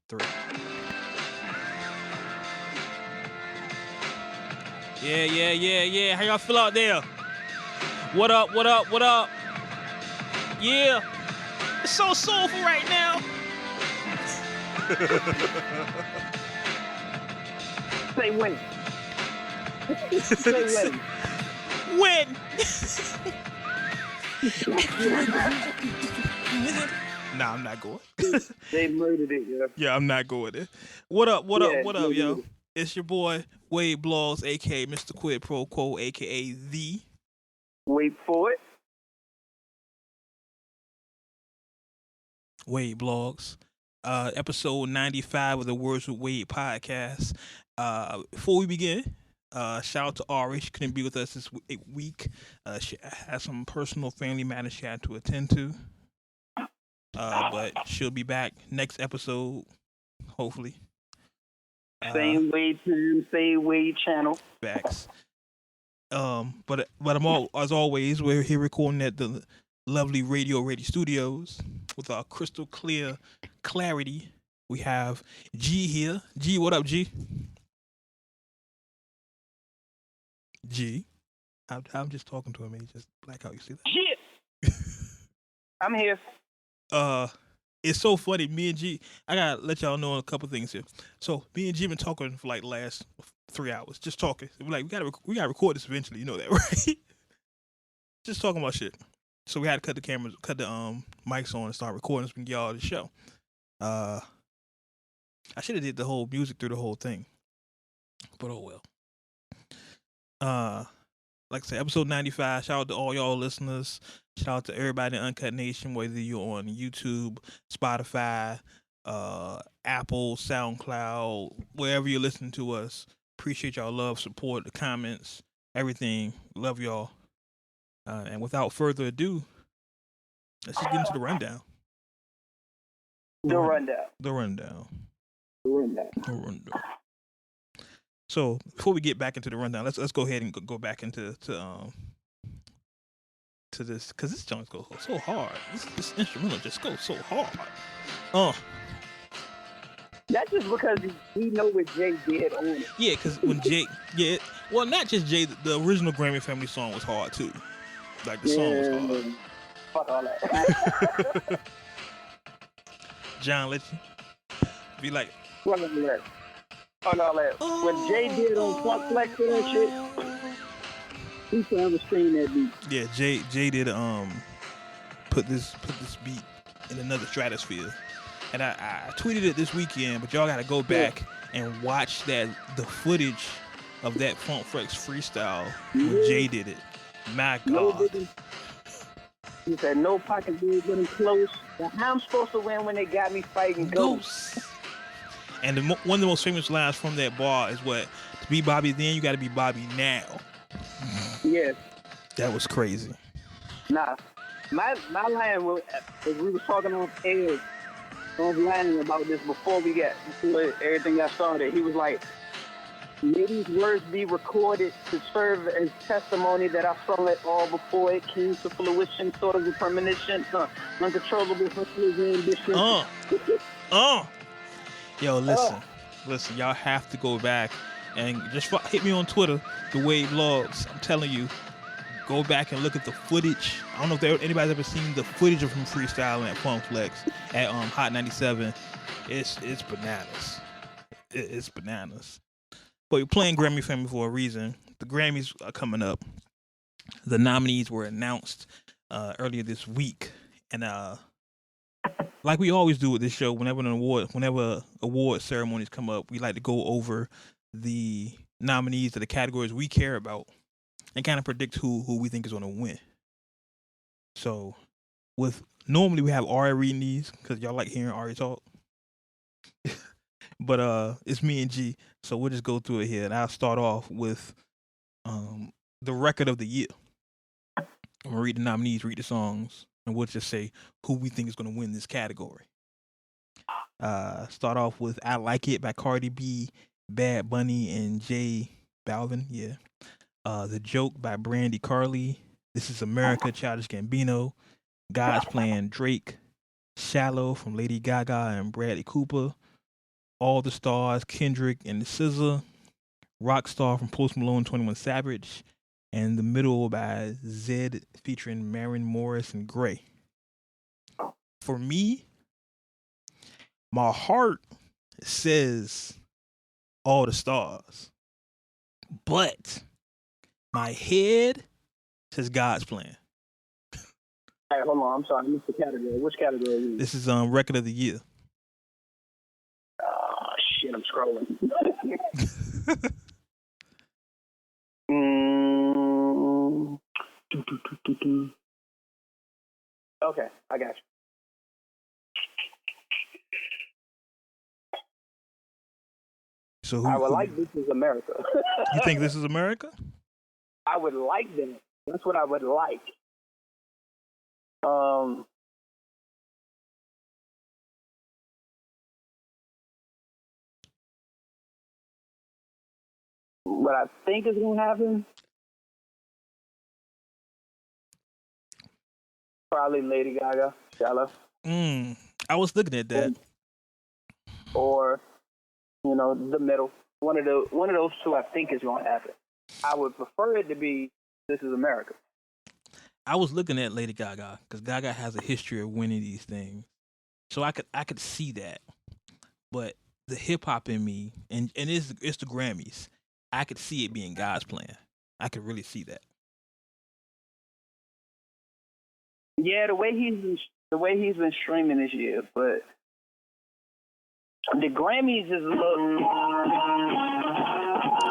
3. Yeah. How y'all feel out there? What up? Yeah. It's so soulful right now. Say when. Say when. When? Nah, I'm not going. They murdered it, yeah. Yeah, I'm not going there. What up, yo? It's your boy, Wade Blogs, a.k.a. Mr. Quid Pro Quo, a.k.a. The... Wait for it. Wade Blogs. Episode 95 of the Words with Wade podcast. Before we begin, shout out to Ari. She couldn't be with us this week. She has some personal family matters she had to attend to. But she'll be back next episode, hopefully. Same Wade time, same Wade channel. Facts. But as always, we're here recording at the lovely Radio Ready Studios with our crystal clear clarity. We have G here. G, what up, G? G. I'm just talking to him and he just black out. You see that? Shit. I'm here. It's so funny. Me and G, I gotta let y'all know a couple things here. So me and G been talking for like the last 3 hours, just talking. We're like, we gotta record this eventually. You know that, right? Just talking about shit. So we had to cut the cameras, cut the mics on, and start recording so we can get y'all the show. I should have did the whole music through the whole thing, but oh well. Like I said, episode 95. Shout out to all y'all listeners. Shout out to everybody in Uncut Nation, whether you're on YouTube, Spotify, Apple, SoundCloud, wherever you're listening to us. Appreciate y'all love, support, the comments, everything. Love y'all. And without further ado, let's just get into the rundown. The rundown. So before we get back into the rundown, let's go ahead and go back into to this, because this joint goes so hard. This instrumental just goes so hard. That's just because we know what Jay did on it. Yeah, because when Jay, well, not just Jay, the original Grammy Family song was hard too. Like the song was hard. Fuck all that. John, let you be like. Fuck all that. Fuck all that. When Jay did on Funk Flex and that shit, he forever streamed that beat. Yeah, Jay did put this beat in another stratosphere. And I tweeted it this weekend, but y'all gotta go back and watch the footage of that Funk Flex freestyle when Jay did it. My God. He said, no pocket dude getting close. How I'm supposed to win when they got me fighting ghosts? And one of the most famous lines from that bar is what? To be Bobby then, you gotta be Bobby now. Yes. That was crazy. Nah. My line was, we were talking on air, online about this before everything got started. He was like, may these words be recorded to serve as testimony that I felt it all before it came to fruition, sort of a premonition, uncontrollable ambition. Yo, listen, y'all have to go back and just hit me on Twitter, the Wade Vlogs. I'm telling you, go back and look at the footage. I don't know if anybody's ever seen the footage of him freestyling at Funk Flex at Hot 97. It's bananas. It's bananas. But we're playing Grammy Family for a reason. The Grammys are coming up. The nominees were announced earlier this week, and like we always do with this show, whenever award ceremonies come up, we like to go over the nominees to the categories we care about and kind of predict who we think is going to win. So, normally we have Ari reading these because y'all like hearing Ari talk. But it's me and G, so we'll just go through it here, and I'll start off with the record of the year. I'm gonna read the nominees, read the songs, and we'll just say who we think is gonna win this category. Start off with "I Like It" by Cardi B, Bad Bunny, and J Balvin. Yeah. "The Joke" by Brandy Carly. "This Is America," Childish Gambino. "God's Plan," Drake. "Shallow" from Lady Gaga and Bradley Cooper. All the Stars, Kendrick and the SZA, Rockstar from Post Malone, 21 Savage, and The Middle by Zed featuring Maren Morris and Gray. For me, my heart says All the Stars, but my head says God's Plan. Hey, hold on. I'm sorry. I missed the category. Which category are you? This is Record of the Year. Oh, shit. I'm scrolling. Okay, I got you. So I would like This Is America. You think This Is America? I would like that. That's what I would like. What I think is going to happen, probably Lady Gaga, Shallow. I was looking at that. Or, The Middle. One of those two I think is going to happen. I would prefer it to be This Is America. I was looking at Lady Gaga because Gaga has a history of winning these things, so I could see that. But the hip hop in me, and it's the Grammys, I could see it being God's Plan. I could really see that. Yeah, the way he's been streaming this year, but the Grammys is a little.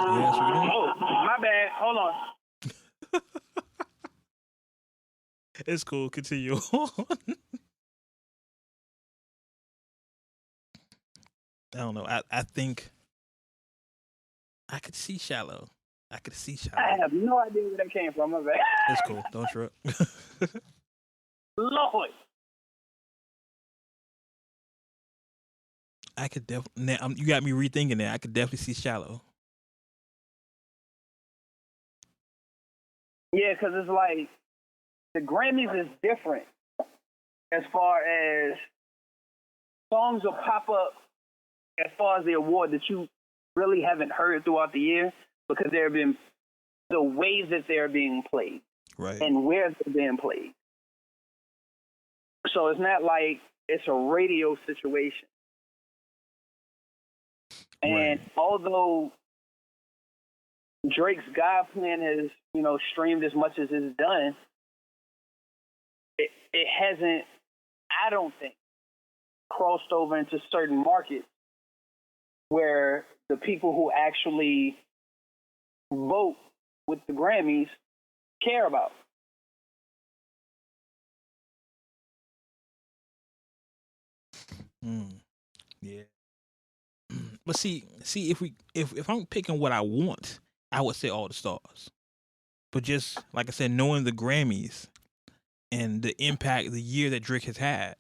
Yeah, so oh, my bad. Hold on. It's cool. Continue on. I don't know. I think I could see Shallow. I have no idea where that came from. My bad. It's cool. Don't trip. Lord. I could definitely. You got me rethinking that. I could definitely see Shallow. Yeah, because it's like the Grammys is different as far as songs will pop up as far as the award that you really haven't heard throughout the year because there have been the ways that they're being played, right, and where they're being played. So it's not like it's a radio situation. And although Drake's God Plan has, streamed as much as it's done, it hasn't, I don't think, crossed over into certain markets where the people who actually vote with the Grammys care about. Yeah. But see, if I'm picking what I want, I would say All the Stars. But just like I said, knowing the Grammys and the impact the year that Drake has had,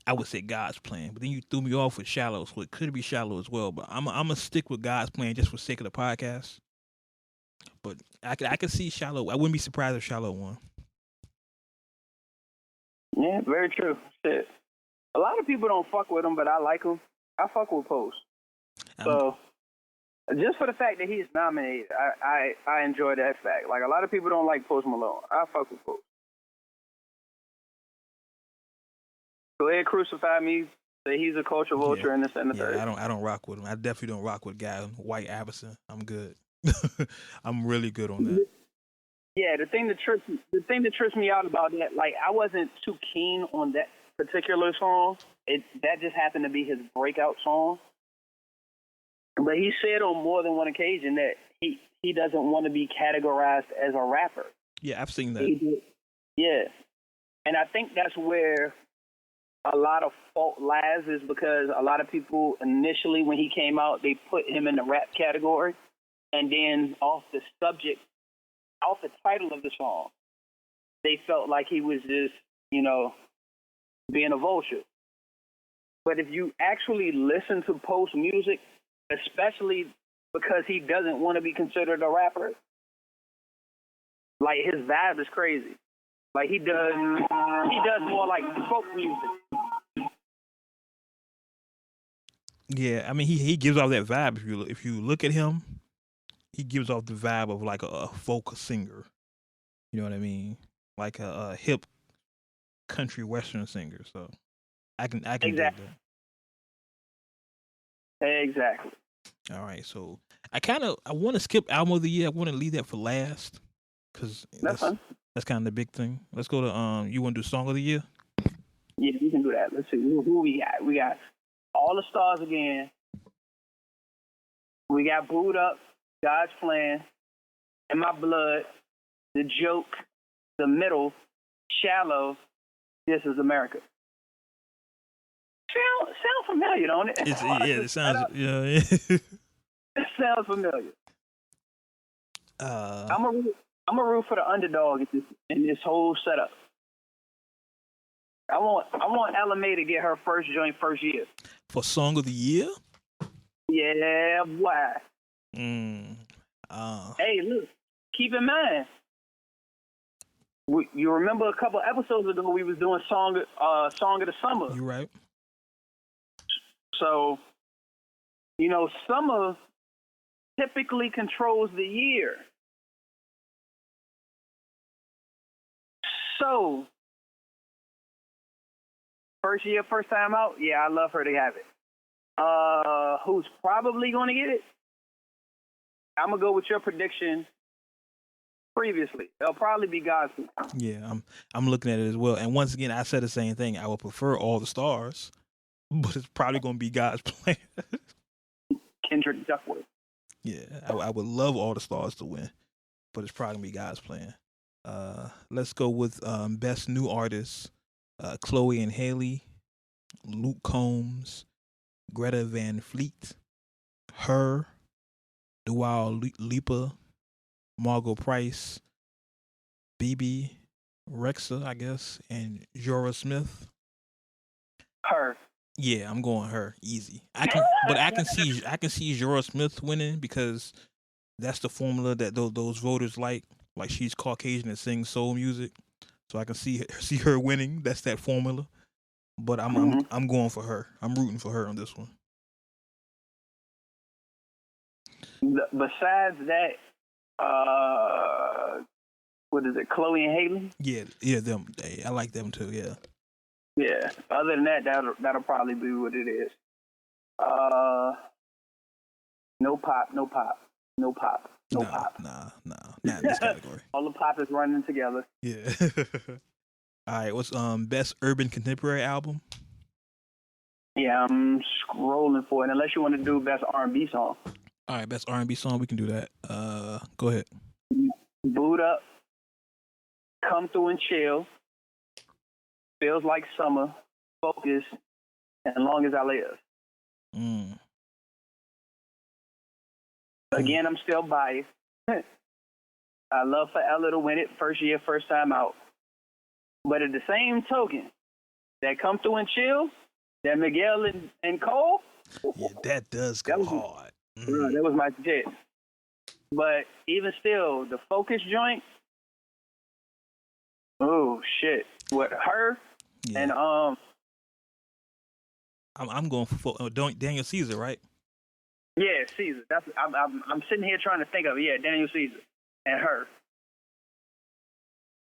I would say God's Plan. But then you threw me off with Shallow, so it could be Shallow as well. But I'm gonna stick with God's Plan just for sake of the podcast. But I could see Shallow. I wouldn't be surprised if Shallow won. Yeah, very true. Shit. A lot of people don't fuck with him, but I like him. I fuck with Post. So just for the fact that he's nominated, I enjoy that fact. Like, a lot of people don't like Post Malone. I fuck with Post. Go ahead, crucify me. Say he's a culture vulture and this and the third. I don't rock with him. I definitely don't rock with guy White Iverson. I'm good. I'm really good on that. Yeah, the thing that trips me out about that, like, I wasn't too keen on that particular song. That just happened to be his breakout song. But he said on more than one occasion that he doesn't want to be categorized as a rapper. Yeah, I've seen that. Yeah. And I think that's where a lot of fault lies, is because a lot of people initially, when he came out, they put him in the rap category. And then off the title of the song, they felt like he was just, being a vulture. But if you actually listen to Post music, especially because he doesn't want to be considered a rapper, like, his vibe is crazy. Like, he does more like folk music. Yeah, I mean he gives off that vibe. If you look at him, he gives off the vibe of like a folk singer. You know what I mean? Like a hip country western singer. So I can dig Exactly. Exactly. that. All right, so I want to skip album of the year. I want to leave that for last because That's fun. that's kind of the big thing. Let's go to you want to do song of the year? Yeah, we can do that. Let's see who we got. We got All the Stars again. We got Booed Up, God's Plan, In My Blood, The Joke, The Middle, Shallow, This Is America. Sound familiar, don't it? It sounds yeah. It sounds familiar. I'm a root for the underdog in this whole setup. I want Ella May to get her first joint first year. For song of the year? Yeah, boy. Hey, look, keep in mind, you remember a couple episodes ago we was doing song of the summer. You're right. So, summer typically controls the year. So, first year, first time out, yeah, I love her to have it. Who's probably going to get it? I'm going to go with your prediction previously. It'll probably be Godspeed. Yeah, I'm looking at it as well. And once again, I said the same thing. I would prefer All the Stars, but it's probably going to be God's Plan. Kendrick Duckworth. Yeah, I would love All the Stars to win, but it's probably going to be God's Plan. Let's go with Best New Artist, Chloe and Haley, Luke Combs, Greta Van Fleet, Her, Dua Lipa, Margot Price, BB, Rexa, I guess, and Jorah Smith. Her. Yeah, I'm going Her easy. I can see Jorah Smith winning because that's the formula that those voters like. Like she's Caucasian and sings soul music, so I can see her winning. That's that formula. But I'm going for her. I'm rooting for her on this one. Besides that, what is it, Chloe and Haley? Yeah, them. I like them too. Yeah. Yeah. Other than that, that'll probably be what it is. No pop. Nah, not in this category. All the pop is running together. Yeah. All right. What's best urban contemporary album? Yeah, I'm scrolling for it. Unless you want to do best R&B song. All right, best R&B song. We can do that. Go ahead. Boot Up, Come Through and Chill, Feels Like Summer, Focus, and Long As I Live. Again, I'm still biased. I love for Ella to win it first year, first time out. But at the same token, that Come Through and Chill, that Miguel and Cole. Yeah, that does go hard. That was my shit. But even still, the Focus joint. Oh shit! What Her? Yeah. And I'm going for Daniel Caesar, right? Yeah, Caesar. That's I'm sitting here trying to think of it. Yeah, Daniel Caesar and Her.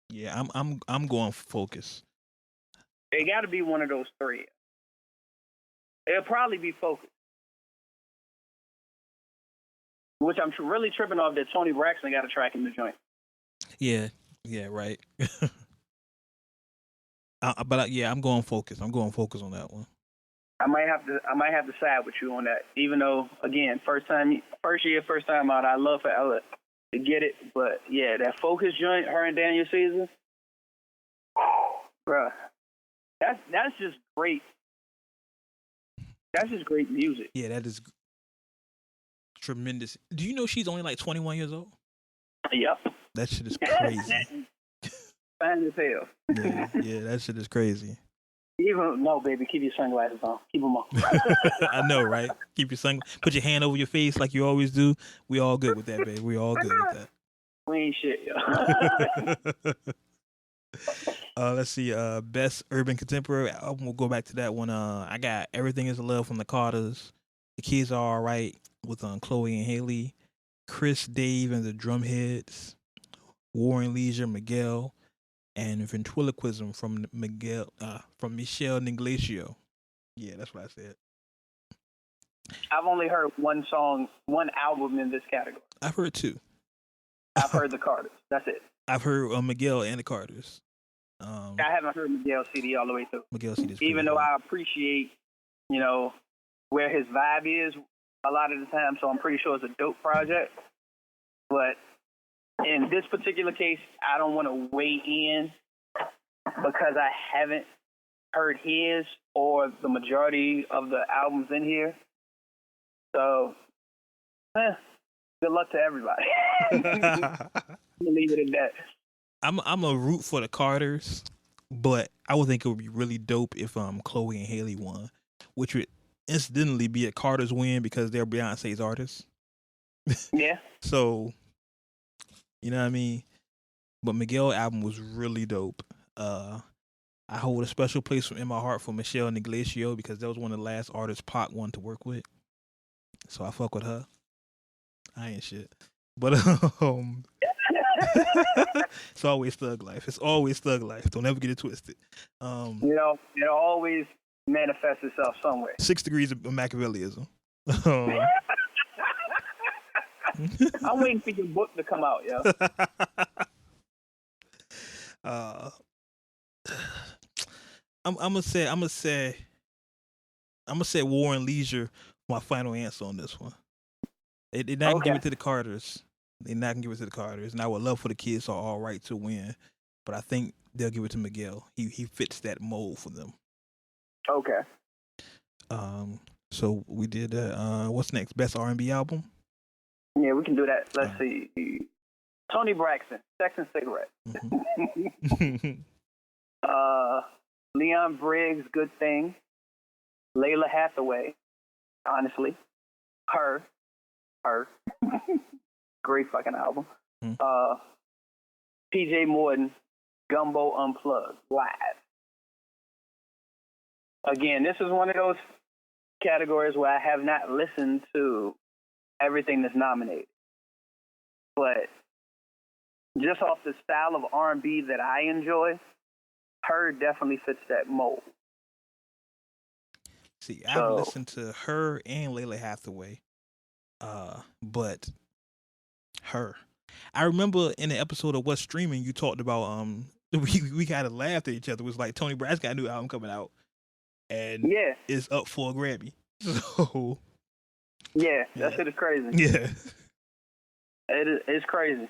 Yeah, I'm going for Focus. It got to be one of those three. It'll probably be Focus. Which I'm really tripping off that Tony Braxton got a track in the joint. Yeah, right. I'm going Focus. I'm going Focus on that one. I might have to side with you on that. Even though, again, first year, first time out, I love for Ella to get it. But yeah, that Focus joint, her and Daniel Caesar, bruh, that's just great. That's just great music. Yeah, that is tremendous. Do you know she's only like 21 years old? Yep. That shit is crazy. Fine as hell. Yeah, that shit is crazy. No, baby, keep your sunglasses on. Keep them on. I know, right? Keep your sunglasses. Put your hand over your face like you always do. We all good with that, baby. We all good with that. We ain't shit, yo. Let's see. Best urban contemporary album. We'll go back to that one. I got Everything Is Love from the Carters, The Kids Are Alright with Chloe and Haley, Chris, Dave, and the Drumheads, War and Leisure, Miguel, and Ventriloquism from Michelle Neglatio. Yeah, that's what I said. I've only heard one album in this category. I've heard two. I've heard the Carters. That's it. I've heard Miguel and the Carters. I haven't heard Miguel's CD all the way through. Miguel's CD, even though I appreciate, where his vibe is a lot of the time, so I'm pretty sure it's a dope project. But in this particular case, I don't want to weigh in because I haven't heard his or the majority of the albums in here. So, good luck to everybody. I'll leave it at that. I'm a root for the Carters, but I would think it would be really dope if Chloe and Haley won, which would incidentally be a Carters win because they're Beyonce's artists. Yeah. So, you know what I mean? But Miguel album was really dope. I hold a special place in my heart for Michelle Neglatio because that was one of the last artists Pac wanted to work with. So I fuck with her. I ain't shit. But it's always thug life. It's always thug life. Don't ever get it twisted. It'll always manifests itself somewhere. 6 degrees of Machiavellianism. I'm waiting for your book to come out, yo. I'm gonna say War and Leisure for my final answer on this one. They're not gonna give it to the Carters. They're not gonna give it to the Carters, and I would love for the Kids Are All Right to win, but I think they'll give it to Miguel. He fits that mold for them. Okay. So we did that. What's next? Best R&B album? Yeah, we can do that. Let's see. Tony Braxton, Sex and Cigarette. Mm-hmm. Leon Briggs, Good Thing. Layla Hathaway, honestly. Her. Great fucking album. Mm-hmm. PJ Morton, Gumbo Unplugged, live. Again, this is one of those categories where I have not listened to everything that's nominated. But just off the style of R&B that I enjoy, her definitely fits that mold. See, I've listened to her and Layla Hathaway, but her. I remember in the episode of What's Streaming, you talked about we kind of laughed at each other. It was like Tony Braxton got a new album coming out, and it's up for a Grammy. So that shit is crazy. Yeah, it's crazy.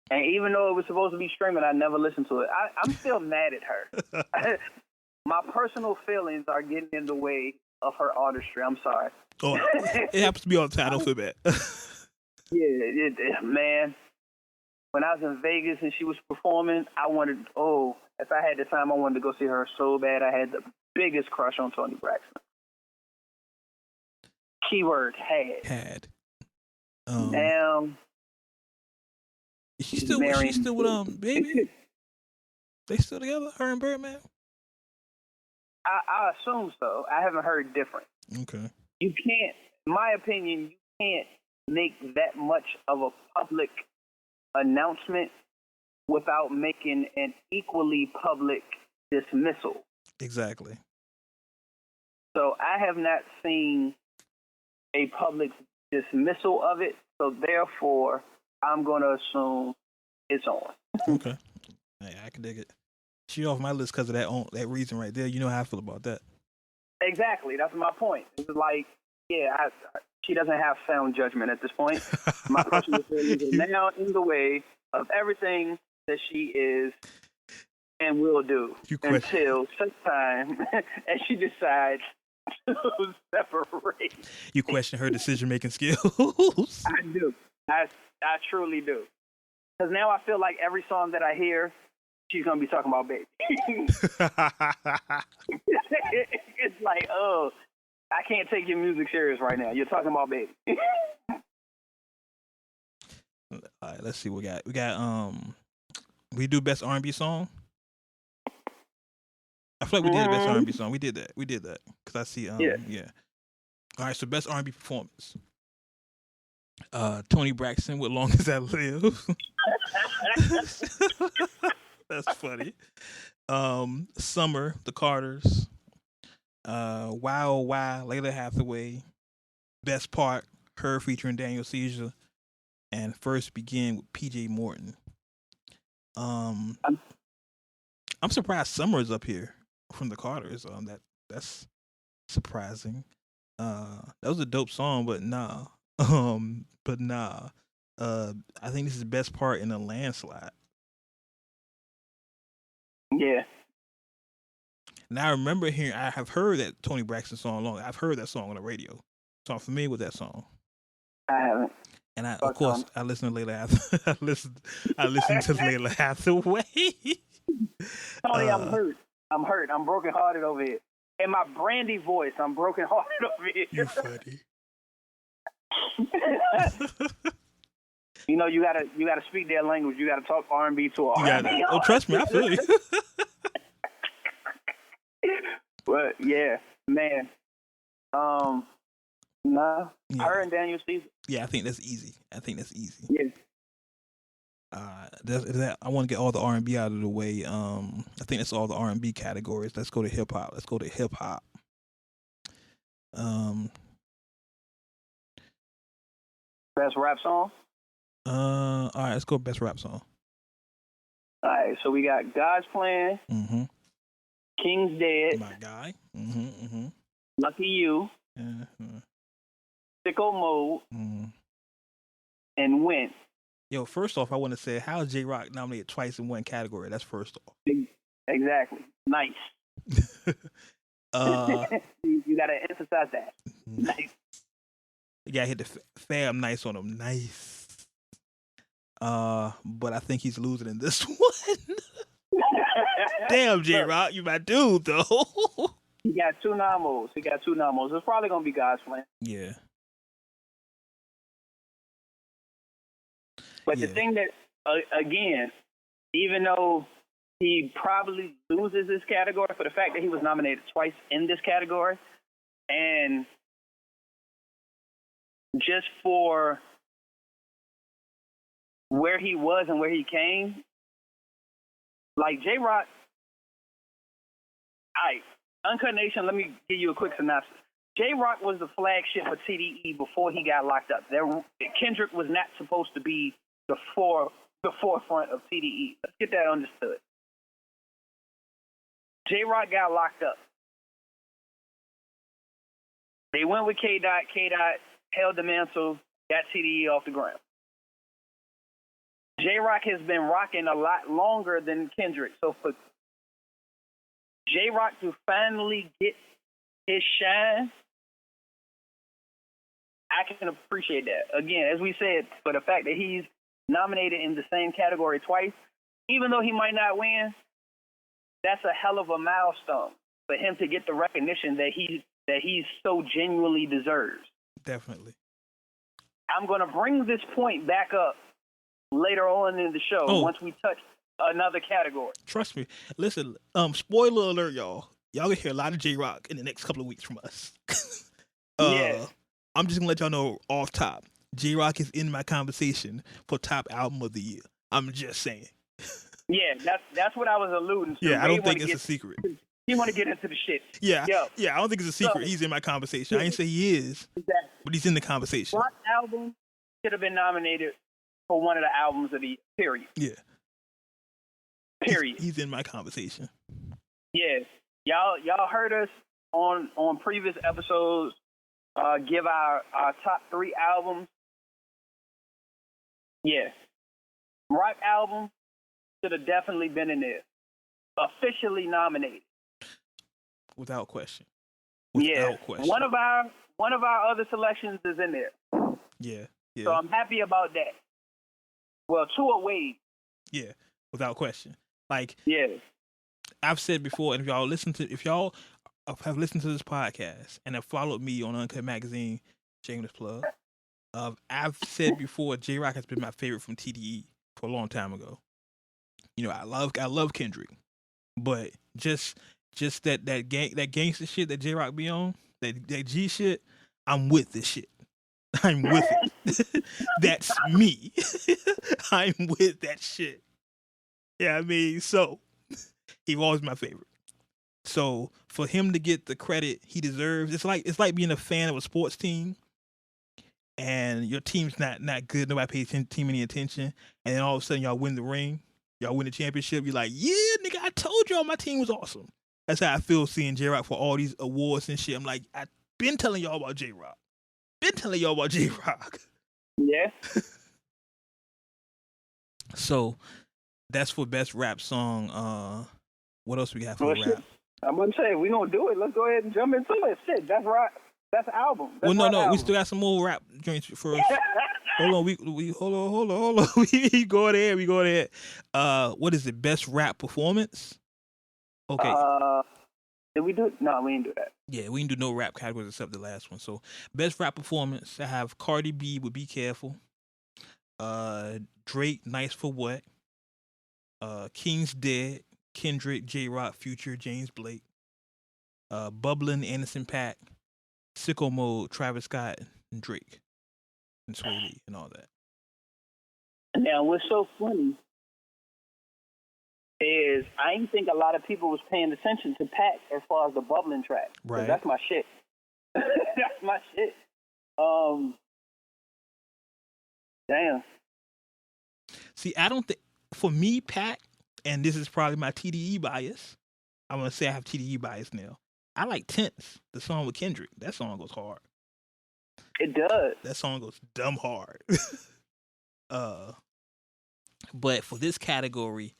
And even though it was supposed to be streaming, I never listened to it. I'm still mad at her. My personal feelings are getting in the way of her artistry. I'm sorry. Oh, it happens to be all the time. I don't feel bad. Man. When I was in Vegas and she was performing, if I had the time, I wanted to go see her so bad. I had the biggest crush on Toni Braxton. Keyword, had. Damn. Is she still with Baby? They still together, her and Birdman? I assume so. I haven't heard different. Okay. You can't, in my opinion, you can't make that much of a public announcement without making an equally public dismissal. Exactly. So I have not seen a public dismissal of it, so therefore I'm going to assume it's on. Okay. Hey, I can dig it. She off my list because of that reason right there. You know how I feel about that. Exactly. That's my point. It's like, she doesn't have sound judgment at this point. My personal feelings are now in the way of everything that she is and will do until such time as she decides to separate. You question her decision-making skills? I do. I truly do. Because now I feel like every song that I hear, she's going to be talking about Baby. It's like, oh, I can't take your music serious right now. You're talking about Baby. All right, let's see what we got. We do best R&B song. I feel like we did the best R&B song. We did that. Because I see, yeah. All right, so best R&B performance. Tony Braxton with "Long as I Live." That's funny. Summer, The Carters. Wow, wow, Layla Hathaway. Best Part, her featuring Daniel Caesar, and First Begin with PJ Morton. I'm surprised Summer is up here from The Carters. That's surprising. That was a dope song, but nah. But nah. I think this is the best part in a landslide. Yeah. Now I remember hearing, I have heard that Tony Braxton song long. I've heard that song on the radio, so I'm familiar with that song. I haven't. And of course, I listen to Layla Hathaway. I listen to Layla Hathaway. Tony, I'm hurt. I'm brokenhearted over here. In my Brandy voice, I'm brokenhearted over here. You're funny. You know, you gotta speak their language. You gotta talk R&B to R&B. Oh, trust me, I feel you. But yeah, man. Nah. Yeah. Her and Daniel Caesar. Yeah, I think that's easy. Yeah. I want to get all the R&B out of the way. I think that's all the R&B categories. Let's go to hip hop. Best rap song? All right, let's go best rap song. All right, so we got God's Plan, Mm-hmm. King's Dead, My guy. Mm-hmm. Mm-hmm. Lucky You, Uh-huh. Sicko Mode, Mm-hmm. and Win. Yo, first off, I want to say, how is J-Rock nominated twice in one category? That's first off. Exactly. Nice. You gotta emphasize that. Nice. You gotta hit the fam nice on him. Nice. But I think he's losing in this one. Damn, J-Rock, you my dude, though. He got two nominals. It's probably gonna be God's Plan. Yeah. But the thing that, again, even though he probably loses this category for the fact that he was nominated twice in this category, and just for where he was and where he came, like J-Rock, Uncut Nation, let me give you a quick synopsis. J-Rock was the flagship for TDE before he got locked up. Kendrick was not supposed to be the forefront of TDE. Let's get that understood. J-Rock got locked up. They went with K-Dot. K-Dot held the mantle, got TDE off the ground. J-Rock has been rocking a lot longer than Kendrick. So for J-Rock to finally get his shine, I can appreciate that. Again, as we said, for the fact that he's nominated in the same category twice, even though he might not win, that's a hell of a milestone for him to get the recognition that he so genuinely deserves. Definitely. I'm going to bring this point back up later on in the show once we touch another category. Trust me. Listen, spoiler alert, y'all. Y'all gonna hear a lot of J-Rock in the next couple of weeks from us. Yeah. I'm just gonna let y'all know off top. J-Rock is in my conversation for top album of the year. I'm just saying. Yeah, that's what I was alluding to. Yeah, I don't think it's a secret. You want to get into the shit. Yeah, I don't think it's a secret. He's in my conversation. I ain't say he is, but he's in the conversation. Rock album should have been nominated for one of the albums of the year, period. Yeah. Period. He's in my conversation. Yeah. Y'all heard us on previous episodes give our top 3 albums. Yeah. Rock album should have definitely been in there. Officially nominated. Without question. Question. One of our other selections is in there. Yeah. So I'm happy about that. Well, to a Wade. Yeah, without question. Like, yeah, I've said before, and if y'all have listened to this podcast and have followed me on Uncut Magazine, shameless plug, I've said before, J-Rock has been my favorite from TDE for a long time ago. You know, I love Kendrick, but just that gangster shit that J-Rock be on, that G shit, I'm with this shit. I'm with it. That's me. I'm with that shit. Yeah, I mean, so he was my favorite. So for him to get the credit he deserves, it's like being a fan of a sports team and your team's not good, nobody pays team any attention, and then all of a sudden y'all win the ring, y'all win the championship, you're like, yeah, nigga, I told y'all my team was awesome. That's how I feel seeing J-Rock for all these awards and shit. I'm like, I've been telling y'all about J-Rock. Yeah. So that's for best rap song. What else we got for rap? I'm gonna say we gonna do it. Let's go ahead and jump into it. Shit, that's right. That's the album. That's no, album. We still got some more rap joints first. Hold on, we hold on. we go there. What is it? Best rap performance? Okay. Did we do it? No, we didn't do that. Yeah, we didn't do no rap categories except the last one. So best rap performance, I have Cardi B with Be Careful. Drake, Nice for What. King's Dead, Kendrick, J-Rock, Future, James Blake. Bubbling, Innocent Pack. Sicko Mode, Travis Scott, and Drake. And Sway Lee and all that. Now, what's so funny is I didn't think a lot of people was paying attention to Pac as far as the bubbling track. Right. That's my shit. That's my shit. Damn. See, I don't think, for me, Pac, and this is probably my TDE bias, I'm going to say I have TDE bias now. I like Tense, the song with Kendrick. That song goes hard. It does. That song goes dumb hard. But for this category,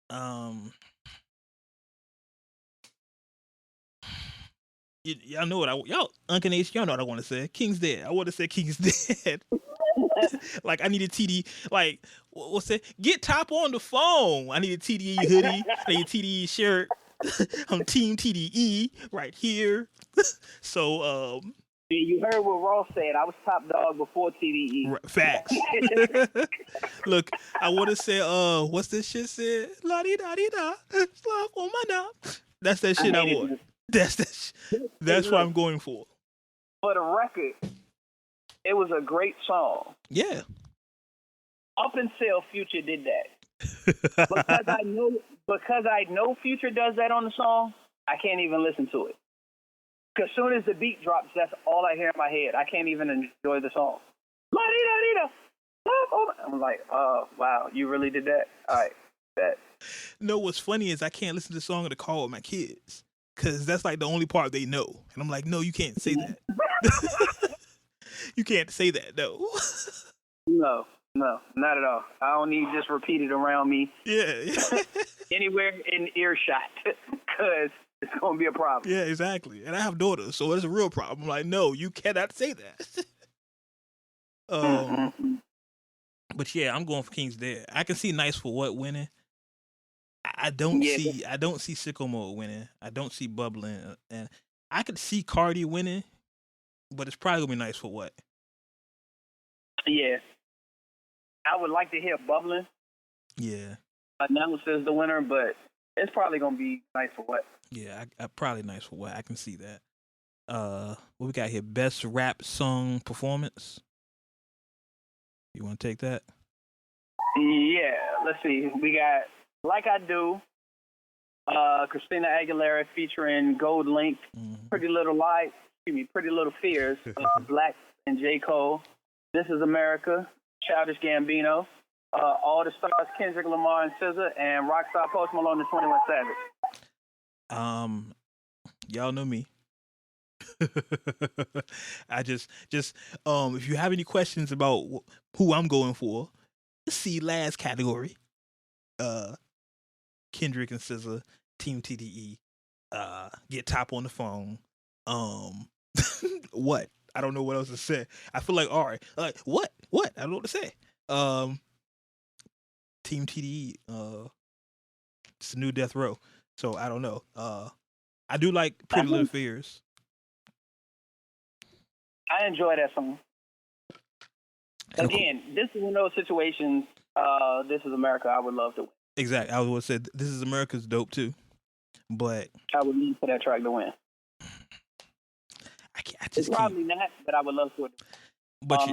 y'all know what y'all Uncle Nation, y'all know what I want to say. King's Dead. I want to say King's Dead. Like I need a TD. Like what's that? Get Top on the phone. I need a TDE hoodie. I need a TDE shirt. I'm Team TDE right here. So you heard what Ross said. I was top dog before TDE. Facts. Look, I want to say, what's this shit said? La di da di da, slap on my da. That's that shit I want. That's that. That's what I'm going for. For the record, it was a great song. Yeah. Up until Future did that. because I know Future does that on the song, I can't even listen to it. Because as soon as the beat drops, that's all I hear in my head. I can't even enjoy the song. I'm like, oh, wow, you really did that? All right, bet. No, what's funny is I can't listen to the song in the car with my kids. Because that's like the only part they know. And I'm like, no, you can't say that. You can't say that, no. No, not at all. I don't need just repeated around me. Yeah. Anywhere in earshot, because it's going to be a problem. Yeah, exactly. And I have daughters, so it's a real problem. I'm like, no, you cannot say that. But yeah, I'm going for King's Dead. I can see Nice for What winning. I don't see Sicko Mode winning. I don't see Bubbling, and I could see Cardi winning, but it's probably gonna be Nice for What. Yeah. I would like to hear Bubbling. Yeah. Announced as the winner, but it's probably gonna be Nice for What. Yeah, I probably Nice for What. I can see that. What we got here? Best rap song performance. You want to take that? Yeah. Let's see. We got Like I Do. Christina Aguilera featuring Gold Link. Mm-hmm. Pretty Little Fears. Black and J. Cole. This Is America. Childish Gambino, All the Stars, Kendrick Lamar and SZA, and Rockstar Post Malone and 21 Savage. Y'all know me. I just if you have any questions about who I'm going for, see last category. Kendrick and SZA, Team TDE, Get Top on the Phone. What? I don't know what else to say. I feel like, all right, like what? I don't know what to say. Team TDE, it's a new Death Row, so I don't know. I do like Pretty Little Fears. I enjoy that song. Again, this is one of those situations. This Is America. I would love to win. Exactly. I would say This Is America's dope too, but I would need for that track to win. I I It's just can't. probably not, but I would love for it. But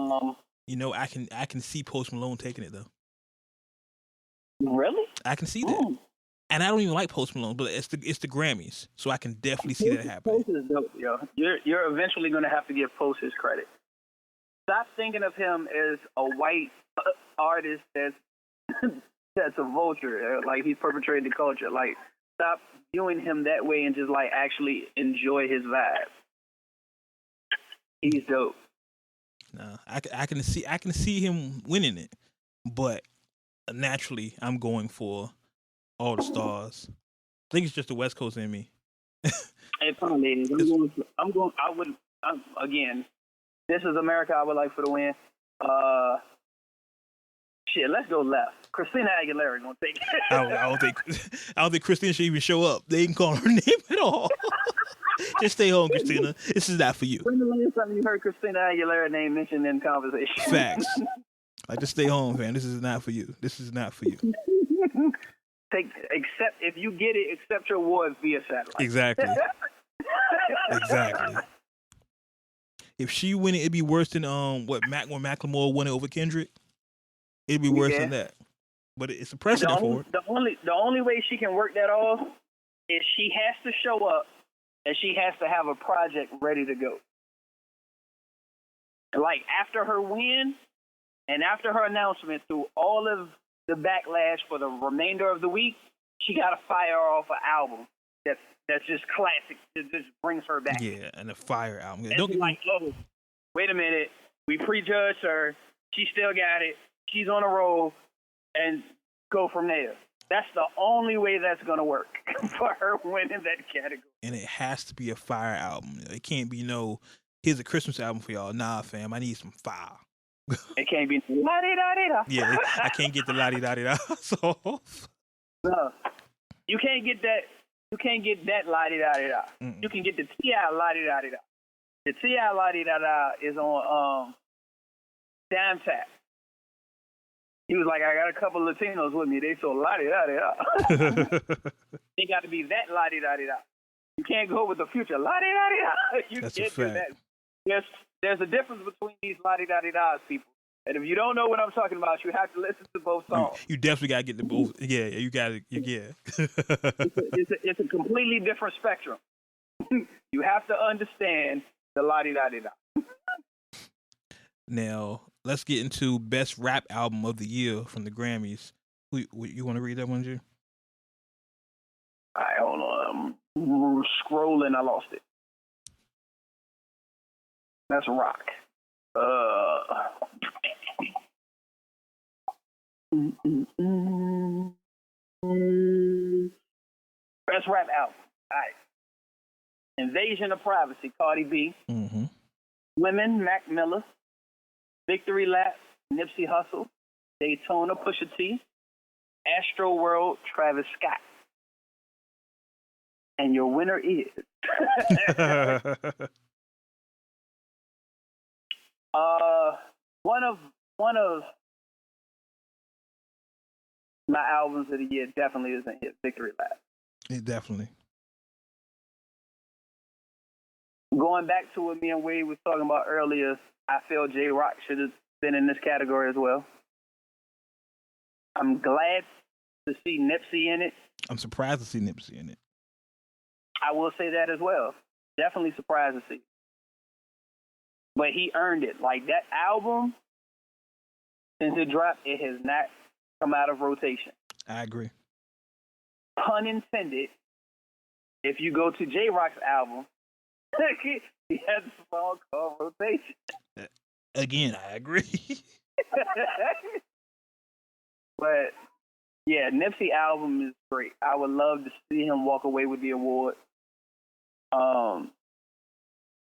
you know, I can see Post Malone taking it though. Really? I can see that. And I don't even like Post Malone, but it's the Grammys, so I can definitely see that happening. Post is dope, yo. You're eventually gonna have to give Post his credit. Stop thinking of him as a white artist that's a vulture, like he's perpetrating the culture. Like, stop viewing him that way and just like actually enjoy his vibe. He's dope. No, I can see him winning it, but naturally I'm going for All the Stars. I think it's just the West Coast in me. It probably is. Again, this is America. I would like for the win. Let's go left. Christina Aguilera gonna take it. I don't think Christina should even show up. They ain't call her name at all. Just stay home, Christina. This is not for you. When the last time you heard Christina Aguilera name mentioned in conversation? Facts. Like, just stay home, man. This is not for you. This is not for you. Accept if you get it. Accept your awards via satellite. Exactly. Exactly. If she win it, it'd be worse than when Macklemore won it over Kendrick. It'd be worse than that. But it's a precedent for it. The only way she can work that off is she has to show up and she has to have a project ready to go. Like, after her win and after her announcement, through all of the backlash for the remainder of the week, she got to fire off an album that's just classic. That just brings her back. Yeah, and a fire album. It's like, oh, wait a minute. We prejudged her. She still got it. She's on a roll, and go from there. That's the only way that's going to work for her winning that category. And it has to be a fire album. It can't be here's a Christmas album for y'all. Nah, fam, I need some fire. It can't be la-di-da-di-da. Yeah, I can't get the la-di-da-di-da. So no, you can't get that. You can't get that la-di-da-di-da. You can get the T.I. la-di-da-di-da. The T.I. la-di-da-da is on Damn Tap. He was like, I got a couple Latinos with me. They so la-di-da-di-da. They got to be that la-di-da-di-da. You can't go with the Future la-di-da-di-da. You That's can't a fact. do that. There's a difference between these la-di-da-di-das, people. And if you don't know what I'm talking about, you have to listen to both songs. You definitely got to get the both. Yeah, you got to. Yeah. It's a completely different spectrum. You have to understand the la-di-da-di-da. Now, let's get into Best Rap Album of the Year from the Grammys. You want to read that one, Jay? All right, hold on. I'm scrolling. I lost it. That's Rock. Best Rap Album. All right. Invasion of Privacy, Cardi B. Mm-hmm. Women, Mac Miller. Victory Lap, Nipsey Hussle. Daytona, Pusha T. Astro World, Travis Scott. And your winner is one of my albums of the year definitely is a hit, Victory Lap. It definitely. Going back to what me and Wade was talking about earlier, I feel J-Rock should have been in this category as well. I'm glad to see Nipsey in it. I'm surprised to see Nipsey in it. I will say that as well. Definitely surprised to see. But he earned it. Like, that album, since it dropped, it has not come out of rotation. I agree. Pun intended. If you go to J-Rock's album, he has a song called Rotation. Again, I agree. But, yeah, Nipsey album is great. I would love to see him walk away with the award.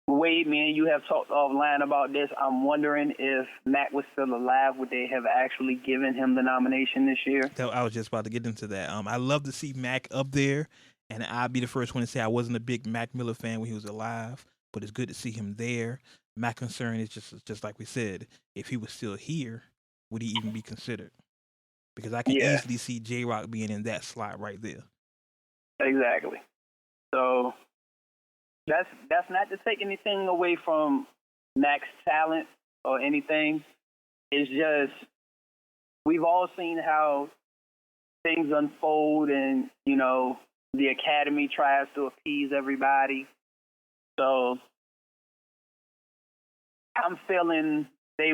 Wade, me and you have talked offline about this. I'm wondering if Mac was still alive, would they have actually given him the nomination this year? I was just about to get into that. I love to see Mac up there, and I'll be the first one to say I wasn't a big Mac Miller fan when he was alive, but it's good to see him there. My concern is just like we said, if he was still here, would he even be considered? Because I can easily see J-Rock being in that slot right there. Exactly. So, That's not to take anything away from Mac's talent or anything. It's just we've all seen how things unfold, and the Academy tries to appease everybody. So I'm feeling they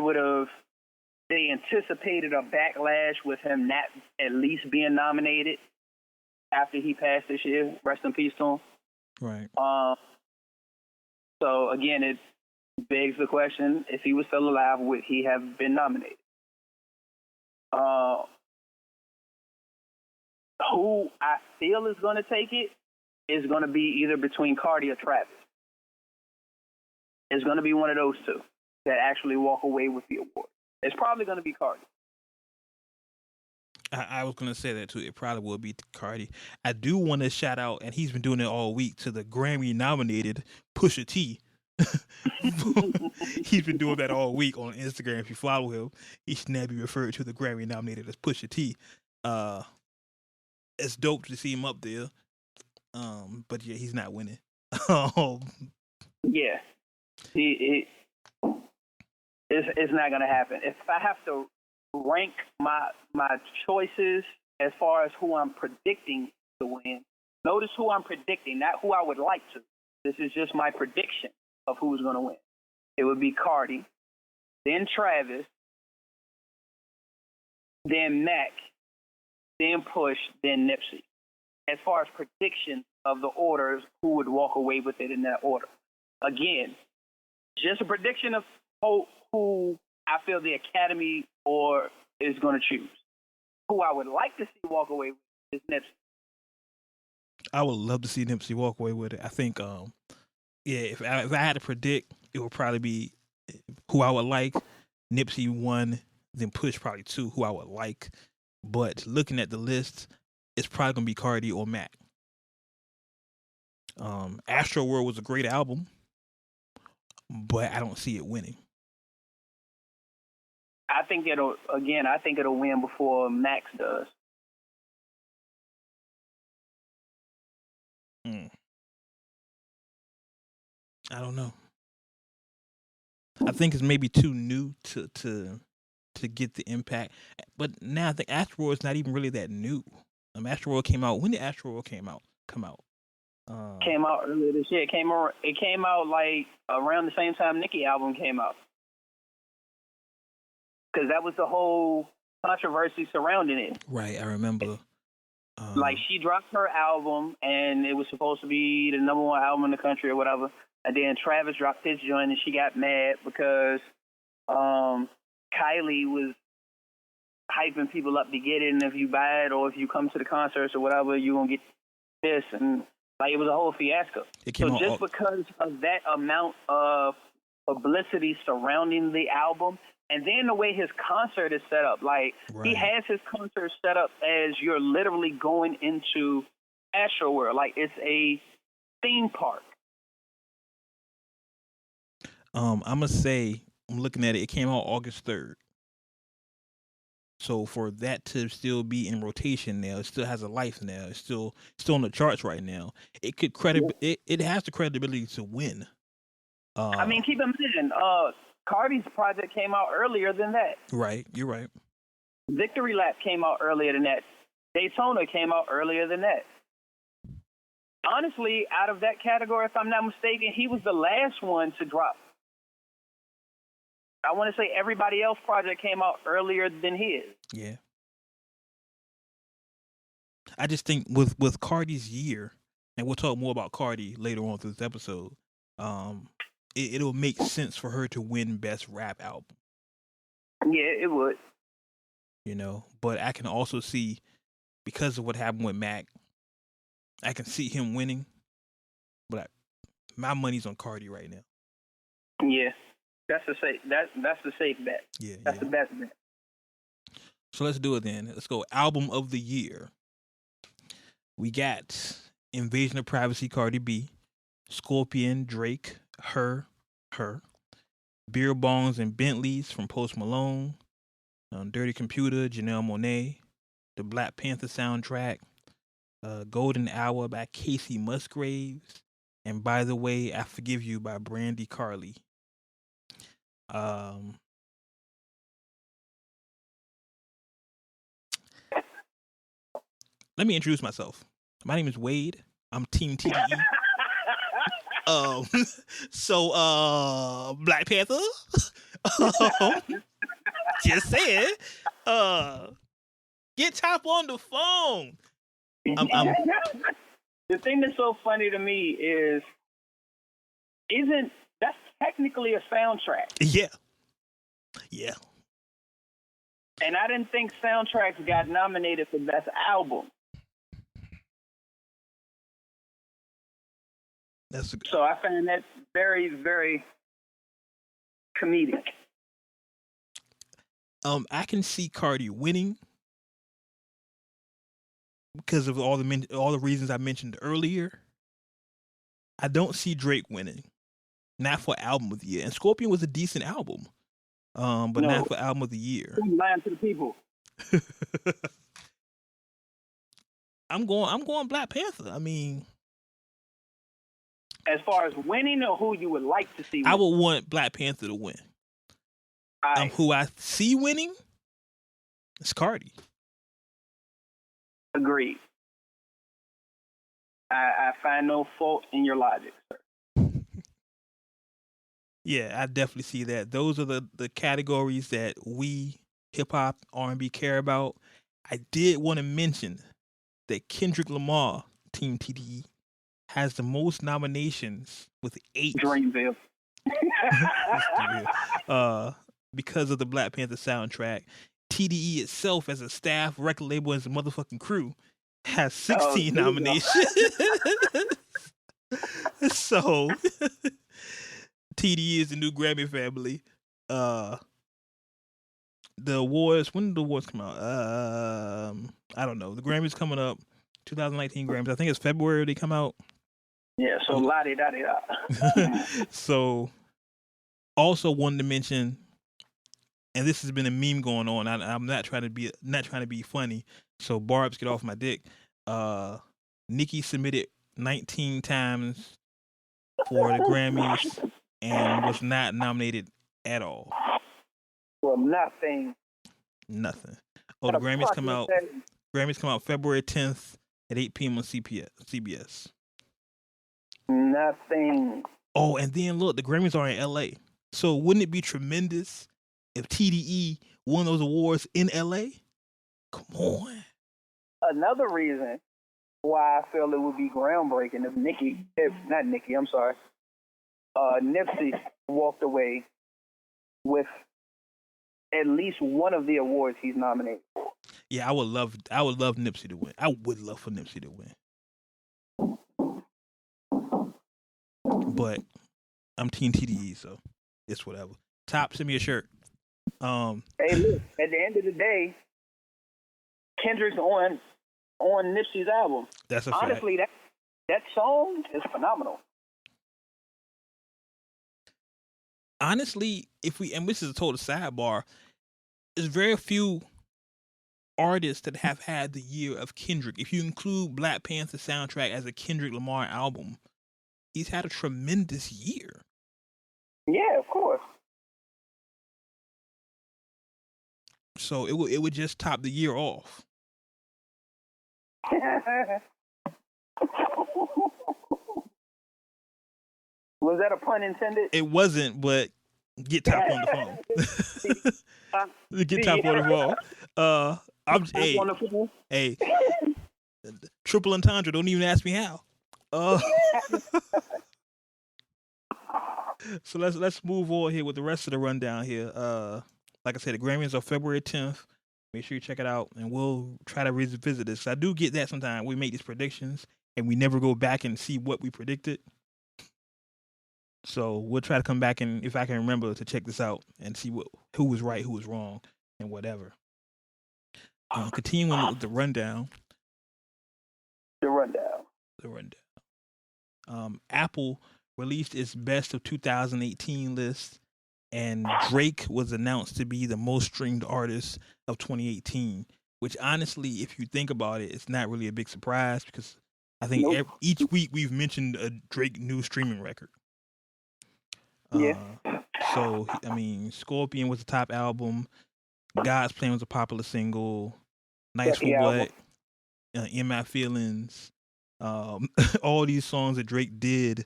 anticipated a backlash with him not at least being nominated after he passed this year. Rest in peace to him. Right. So again, it begs the question: if he was still alive, would he have been nominated? Who I feel is going to take it is going to be either between Cardi or Travis. It's going to be one of those two that actually walk away with the award. It's probably going to be Cardi. I was going to say that too. It probably will be Cardi. I do want to shout out, and he's been doing it all week, to the Grammy nominated Pusha T. He's been doing that all week on Instagram. If you follow him, he should now be referred to the Grammy nominated as Pusha T. It's dope to see him up there. But yeah, he's not winning. Yeah, it's not gonna happen. If I have to rank my choices as far as who I'm predicting to win, notice who I'm predicting, not who I would like to. This is just my prediction of who's gonna win. It would be Cardi, then Travis, then Mac, then Push, then Nipsey. As far as prediction of the orders, who would walk away with it in that order. Again, just a prediction of who I feel the Academy is going to choose. Who I would like to see walk away with is Nipsey. I would love to see Nipsey walk away with it. I think, if I had to predict, it would probably be who I would like. Nipsey 1, then Push probably 2, who I would like. But looking at the list, it's probably going to be Cardi or Mac. Astro World was a great album, but I don't see it winning. I think it'll win before Max does. I don't know. I think it's maybe too new to get the impact. But now I think Astro World is not even really that new. Astro World came out. When did Astro World come out? Came out earlier this year. It came out like around the same time Nicki album came out. Because that was the whole controversy surrounding it. Right, I remember. Like, she dropped her album, and it was supposed to be the #1 album in the country or whatever. And then Travis dropped his joint, and she got mad because Kylie was hyping people up to get it, and if you buy it or if you come to the concerts or whatever, you're going to get this. And, like, it was a whole fiasco. So just because of that amount of publicity surrounding the album, and then the way his concert is set up, like, right. He has his concert set up as you're literally going into Astro World. Like, it's a theme park. I'm going to say, I'm looking at it, it came out August 3rd. So for that to still be in rotation now, it still has a life now. It's still on the charts right now. It could it has the credibility to win. I mean, keep in mind, Cardi's project came out earlier than that. Right, you're right. Victory Lap came out earlier than that. Daytona came out earlier than that. Honestly, out of that category, if I'm not mistaken, he was the last one to drop. I want to say everybody else's project came out earlier than his. Yeah. I just think with Cardi's year, and we'll talk more about Cardi later on through this episode, it'll make sense for her to win Best Rap Album. Yeah, it would. But I can also see, because of what happened with Mac, I can see him winning. But my money's on Cardi right now. Yeah. That's the safe bet. Yeah, that's the best bet. So let's do it then. Let's go Album of the Year. We got Invasion of Privacy, Cardi B, Scorpion, Drake, Her, Beer Bongs and Bentleys from Post Malone, Dirty Computer, Janelle Monáe, the Black Panther soundtrack, Golden Hour by Casey Musgraves, And By the Way, I Forgive You by Brandy Carly. Um, Let me introduce myself. My name is Wade. I'm Team TDE. Um, Black Panther. Just saying. Get Top on the phone. The thing that's so funny to me is, that's technically a soundtrack? Yeah. And I didn't think soundtracks got nominated for Best Album. So I find that very, very comedic. I can see Cardi winning because of all the reasons I mentioned earlier. I don't see Drake winning, not for album of the year. And Scorpion was a decent album, but not for album of the year. I'm lying to the people. I'm going Black Panther. I mean, as far as winning, or who you would like to see win? I would want Black Panther to win. Who I see winning is Cardi. Agreed. I find no fault in your logic, sir. Yeah, I definitely see that. Those are the categories that we, hip-hop, R&B, care about. I did want to mention that Kendrick Lamar, Team TDE, has the most nominations with 8. Dreamville. Because of the Black Panther soundtrack. TDE itself, as a staff, record label, as a motherfucking crew, has 16 nominations. So, TDE is the new Grammy family. The awards, when did the awards come out? I don't know. The Grammys coming up, 2019 Grammys. I think it's February they come out. Yeah, so la-di-da-di-da. So, also wanted to mention, and this has been a meme going on. I'm not trying to be funny. So Barbs, get off my dick. Nicki submitted 19 times for the Grammys and was not nominated at all. For nothing. Oh, the Grammys come out. Grammys come out February 10th at 8 p.m. on CBS. Nothing. Oh, and then look, the Grammys are in LA. So wouldn't it be tremendous if TDE won those awards in LA? Come on. Another reason why I feel it would be groundbreaking if Nipsey walked away with at least one of the awards he's nominated for. Yeah, I would love Nipsey to win. I would love for Nipsey to win. But I'm Team TDE, so it's whatever. Top, send me a shirt. Hey, look, at the end of the day, Kendrick's on Nipsey's album. That's a fact. Honestly, that song is phenomenal. Honestly, and this is a total sidebar, there's very few artists that have had the year of Kendrick. If you include Black Panther soundtrack as a Kendrick Lamar album, he's had a tremendous year. Yeah, of course. So it would just top the year off. Was that a pun intended? It wasn't, but get Top on the phone. Get Top on the phone. Hey, triple entendre. Don't even ask me how. So let's move on here with the rest of the rundown here. Like I said, the Grammys are February 10th. Make sure you check it out, and we'll try to revisit this. I do get that sometimes we make these predictions and we never go back and see what we predicted. So we'll try to come back and, if I can remember, to check this out and see who was right, who was wrong, and whatever. Continuing with the rundown. Apple released its best of 2018 list, and Drake was announced to be the most streamed artist of 2018, which honestly, if you think about it, it's not really a big surprise because I think Nope. each week we've mentioned a Drake new streaming record. Yeah. So I mean, Scorpion was the top album. God's Plan was a popular single. Nice for Second album. What? In My Feelings. All these songs that Drake did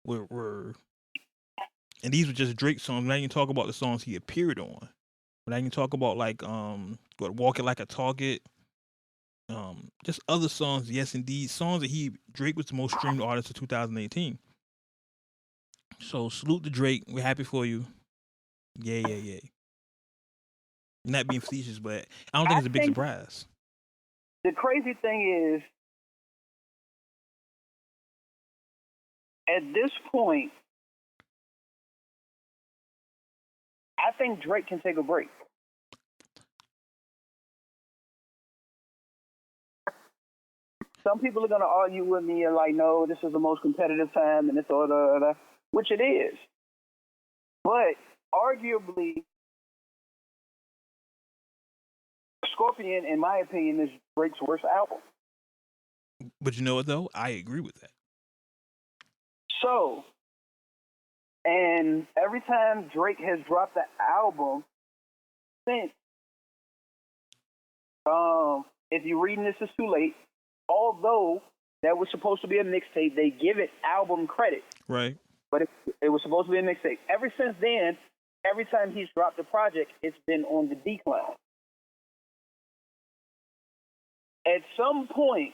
were, and these were just Drake songs. We're not even talk about the songs he appeared on. We're not even talk about like Walk It Like a Target. Just other songs. Yes, indeed, songs that Drake was the most streamed artist of 2018. So salute to Drake. We're happy for you. Yeah. Not being facetious, but I don't think it's a big surprise. The crazy thing is, at this point, I think Drake can take a break. Some people are going to argue with me and like, no, this is the most competitive time and it's all the, which it is. But arguably, Scorpion, in my opinion, is Drake's worst album. But you know what, though? I agree with that. So, and every time Drake has dropped an album since, if you're reading This Is Too Late, although that was supposed to be a mixtape, they give it album credit. Right. But it was supposed to be a mixtape. Ever since then, every time he's dropped a project, it's been on the decline. At some point,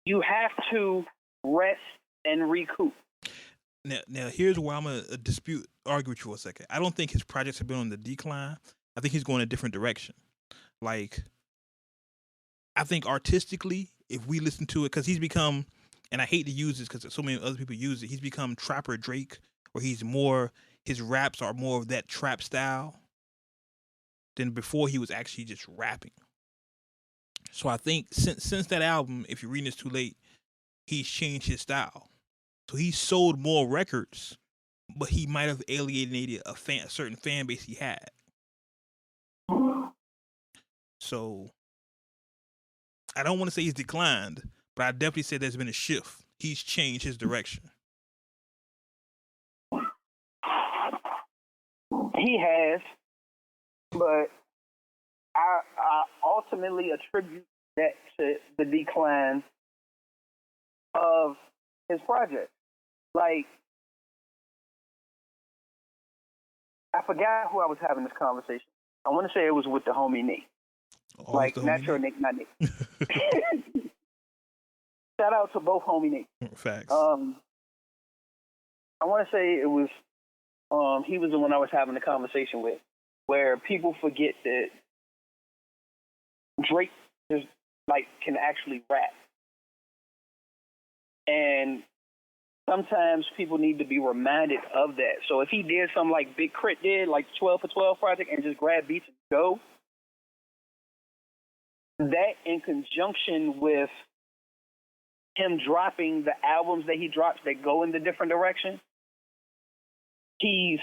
you have to rest and recoup. Now here's where I'm going to argue with you for a second. I don't think his projects have been on the decline. I think he's going a different direction. Like, I think artistically, if we listen to it, because he's become, and I hate to use this because so many other people use it, he's become Trapper Drake, where his raps are more of that trap style than before he was actually just rapping. So I think since that album, if you're reading This Too Late, he's changed his style. So he sold more records, but he might have alienated a certain fan base he had. So I don't want to say he's declined, but I definitely say there's been a shift. He's changed his direction. He has, but I ultimately attribute that to the decline of his project. Like, I forgot who I was having this conversation. I want to say it was with the homie Nick. Oh, like, Natural Nick, not Nick. Shout out to both homie Nick. Facts. I want to say it was, he was the one I was having the conversation with, where people forget that Drake just, like, can actually rap. And sometimes people need to be reminded of that. So if he did something like Big Crit did, like 12 for 12 project, and just grab beats and go, that in conjunction with him dropping the albums that he drops that go in the different direction, he's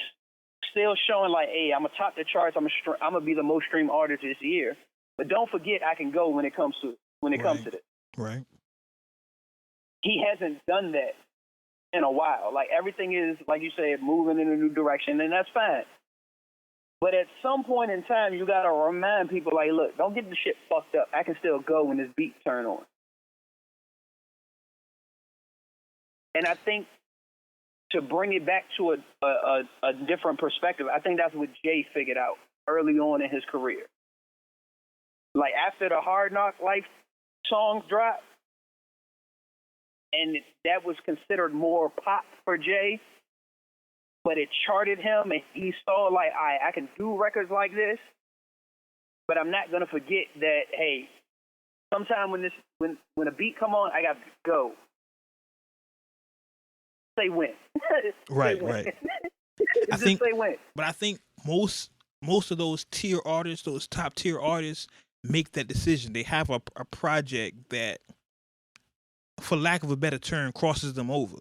still showing like, hey, I'm gonna top the charts. I'm gonna be the most streamed artist this year. But don't forget, I can go when it comes to this. Right. He hasn't done that in a while. Like, everything is, like you said, moving in a new direction, and that's fine. But at some point in time, you gotta remind people, like, look, don't get the shit fucked up. I can still go when this beat turn on. And I think to bring it back to a different perspective, I think that's what Jay figured out early on in his career. Like, after the Hard Knock Life songs dropped, and that was considered more pop for Jay, but it charted him, and he saw, like, I can do records like this, but I'm not going to forget that, hey, sometime when a beat come on, I got to go. Say when. Right. Just say when. But I think most of those tier artists, those top tier artists, make that decision. They have a project that, for lack of a better term, crosses them over.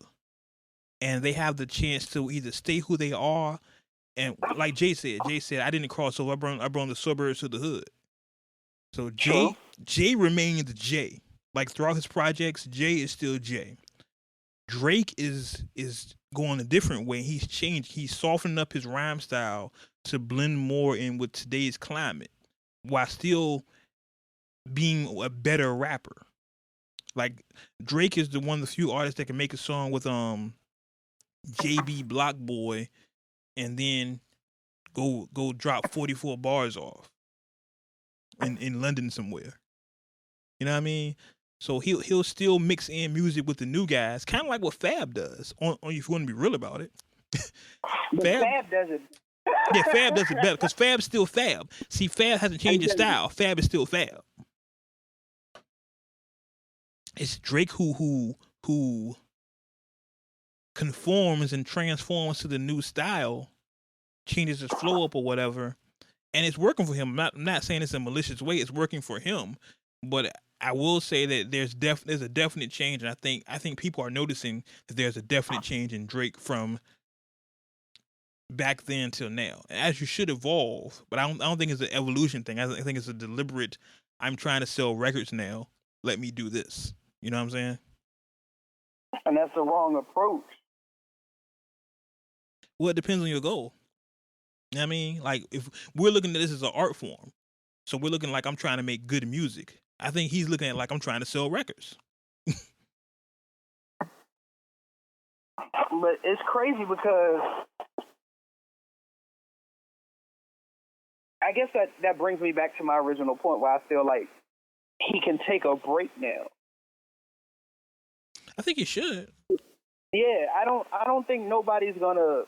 And they have the chance to either stay who they are, and like Jay said, I didn't cross over. I brought the suburbs to the hood. So Jay remained Jay. Like throughout his projects, Jay is still Jay. Drake is going a different way. He's changed. He's softening up his rhyme style to blend more in with today's climate, while still being a better rapper. Like Drake is the one of the few artists that can make a song with JB Block Boy and then go drop 44 bars off in London somewhere. You know what I mean? So he'll still mix in music with the new guys, kind of like what Fab does. On if you want to be real about it, Fab does it. Yeah, Fab does it better because Fab's still Fab. See, Fab hasn't changed his style. Fab is still Fab. It's Drake who conforms and transforms to the new style, changes his flow up or whatever, and it's working for him. I'm not saying it's a malicious way. It's working for him, but I will say that there's a definite change, and I think people are noticing that there's a definite change in Drake from back then till now. As you should evolve, but I don't think it's an evolution thing. I think it's a deliberate. I'm trying to sell records now. Let me do this. You know what I'm saying? And that's the wrong approach. Well, it depends on your goal. You know what I mean? Like, if we're looking at this as an art form, so we're looking like I'm trying to make good music. I think he's looking at it like I'm trying to sell records. But it's crazy because I guess that brings me back to my original point where I feel like he can take a break now. I think he should. Yeah, I don't think nobody's gonna,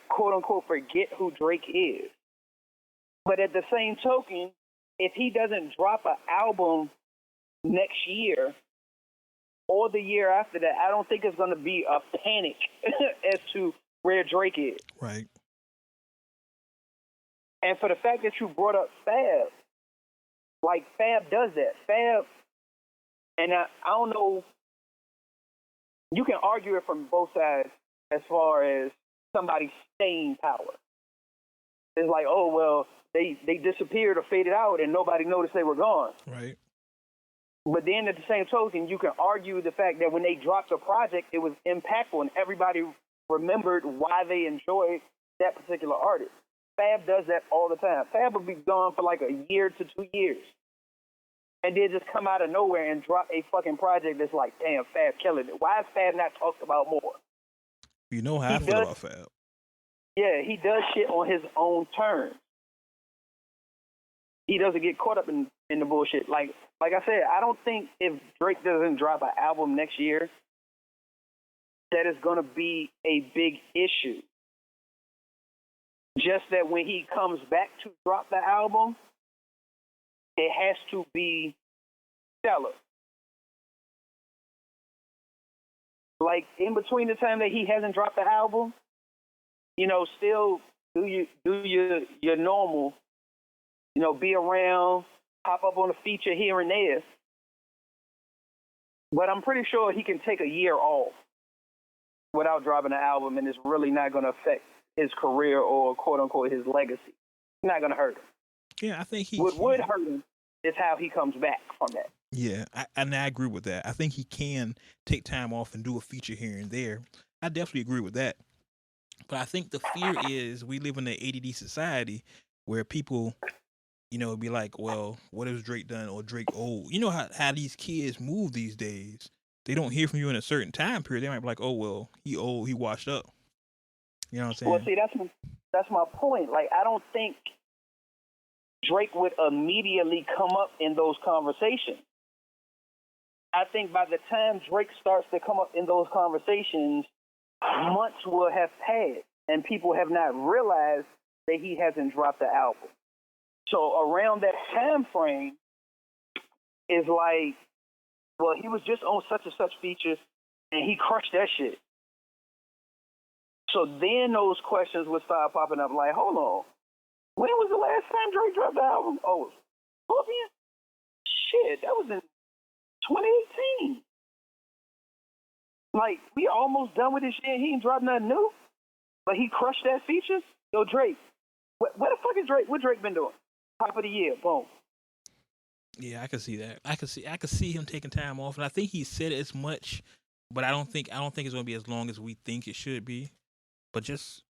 quote unquote, forget who Drake is. But at the same token, if he doesn't drop an album next year or the year after that, I don't think it's gonna be a panic as to where Drake is. Right. And for the fact that you brought up Fab, like Fab does that. Fab, and I don't know. You can argue it from both sides as far as somebody's staying power. It's like, oh, well, they disappeared or faded out and nobody noticed they were gone. Right. But then at the same token, you can argue the fact that when they dropped a project, it was impactful and everybody remembered why they enjoyed that particular artist. Fab does that all the time. Fab will be gone for like a year to 2 years. And then just come out of nowhere and drop a fucking project that's like, damn, Fab killing it. Why is Fab not talked about more? You know how I feel about Fab. Yeah, he does shit on his own terms. He doesn't get caught up in the bullshit. Like I said, I don't think if Drake doesn't drop an album next year, that is going to be a big issue. Just that when he comes back to drop the album, it has to be stellar. Like in between the time that he hasn't dropped the album, you know, still do your normal, you know, be around, pop up on a feature here and there. But I'm pretty sure he can take a year off without dropping an album, and it's really not going to affect his career or quote unquote his legacy. It's not going to hurt him. Yeah, I think what would hurt him is how he comes back from that. Yeah, I agree with that. I think he can take time off and do a feature here and there. I definitely agree with that. But I think the fear is we live in an ADD society where people, you know, be like, well, what has Drake done or Drake old? You know how these kids move these days. They don't hear from you in a certain time period. They might be like, oh, well, he old, he washed up. You know what I'm saying? Well, see, that's my point. Like, I don't think Drake would immediately come up in those conversations. I think by the time Drake starts to come up in those conversations, months will have passed, and people have not realized that he hasn't dropped the album. So around that time frame is like, well, he was just on such and such features, and he crushed that shit. So then those questions would start popping up like, hold on, when was the last time Drake dropped the album? Oh, Scorpion? Shit, that was in 2018. Like, we almost done with this shit. He ain't dropped nothing new, but he crushed that feature. Yo, Drake, what the fuck is Drake? What Drake been doing? Top of the year, boom. Yeah, I can see that. I can see him taking time off, and I think he said as much, but I don't think it's gonna be as long as we think it should be. But just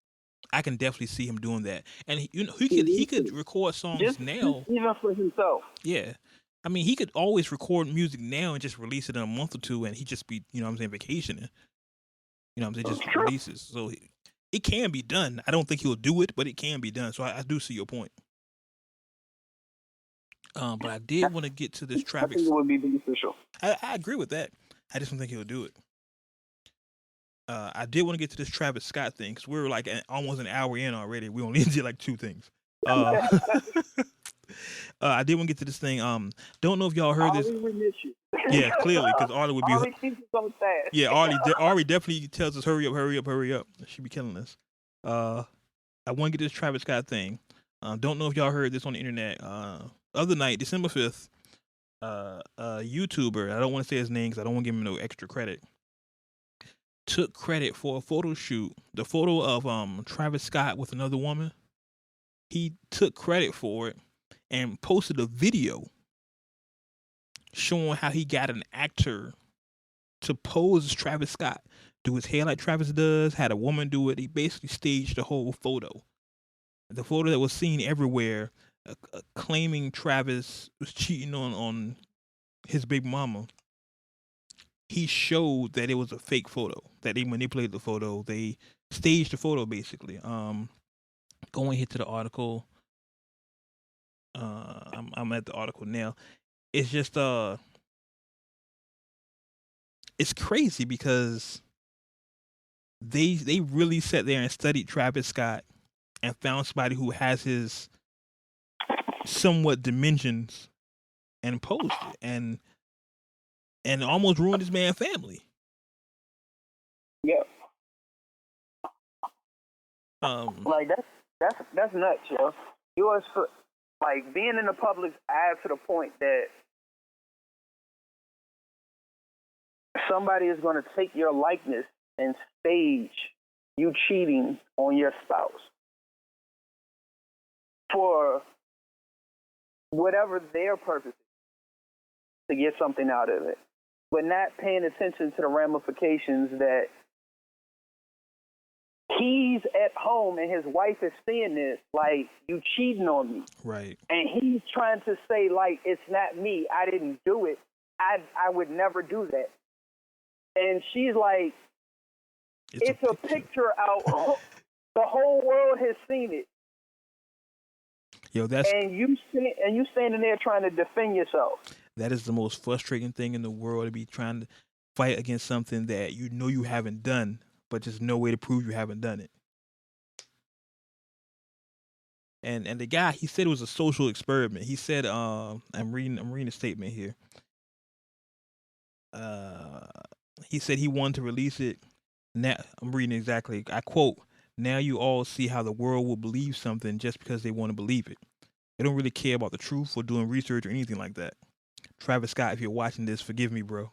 I can definitely see him doing that, and he could record songs Just now. even for himself. Yeah, I mean he could always record music now and just release it in a month or two, and he just be what I'm saying vacationing. What I'm saying, just True. releases. So it can be done. I don't think he'll do it, but it can be done. So I do see your point. But I did want to get to this I think Travis. it would be beneficial. I agree with that. I just don't think he'll do it. I did want to get to this Travis Scott thing because we're like almost an hour in already. We only did like two things. I did want to get to this thing. Don't know if y'all heard this. We miss you. Yeah, clearly, because Ari would be. Ari keeps us on fast. Yeah, Ari definitely tells us hurry up, hurry up, hurry up. She be killing us. I want to get this Travis Scott thing. Don't know if y'all heard this on the internet. Other night, December 5th, a YouTuber, I don't want to say his name because I don't want to give him no extra credit, took credit for a photo shoot. The photo of Travis Scott with another woman. He took credit for it and posted a video showing how he got an actor to pose as Travis Scott, do his hair like Travis does, had a woman do it. He basically staged the whole photo. The photo that was seen everywhere, claiming Travis was cheating on his big mama. He showed that it was a fake photo, that they manipulated the photo. They staged the photo, basically. Going here to the article. I'm at the article now. It's just it's crazy because they really sat there and studied Travis Scott and found somebody who has his somewhat dimensions and posed it and almost ruined this man's family. Yeah. Um, Like that's nuts, yo. Yours for like being in the public's eye to the point that somebody is going to take your likeness and stage you cheating on your spouse for whatever their purpose is, to get something out of it, but not paying attention to the ramifications that he's at home and his wife is seeing this, like, you cheating on me. right. And he's trying to say, like, it's not me. I didn't do it. I would never do that. And she's like, it's a picture out. The whole world has seen it. Yo, that's And you standing there trying to defend yourself. that is the most frustrating thing in the world, to be trying to fight against something that you know you haven't done, but just no way to prove you haven't done it. And the guy, he said it was a social experiment. He said, I'm reading a statement here. He said he wanted to release it. Now I'm reading exactly. I quote: "Now you all see how the world will believe something just because they want to believe it. They don't really care about the truth or doing research or anything like that." Travis Scott, if you're watching this, forgive me, bro.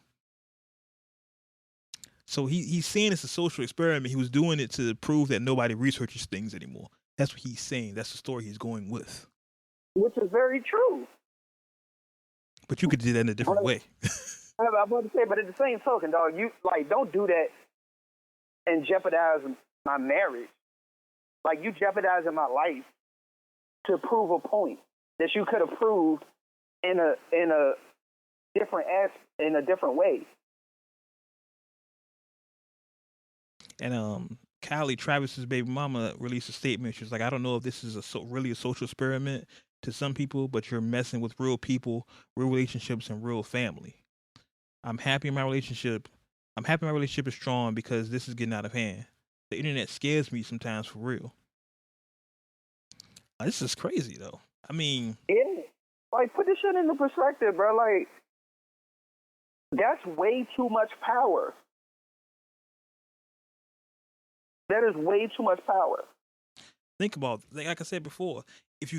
So he's saying it's a social experiment. He was doing it to prove that nobody researches things anymore. That's what he's saying. That's the story he's going with. Which is very true. But you could do that in a different way. I'm about to say, but at the same token, dog, you like don't do that and jeopardize my marriage. Like, you jeopardizing my life to prove a point that you could have proved in a different way. And Kylie, Travis's baby mama, released a statement. She was like, "I don't know if this is really a social experiment to some people, but you're messing with real people, real relationships, and real family. I'm happy my relationship is strong because this is getting out of hand. The internet scares me sometimes, for real." This is crazy, though. I mean, Yeah. Like, put this shit into perspective, bro. Like, that's way too much power. That is way too much power. think about, like I said before, if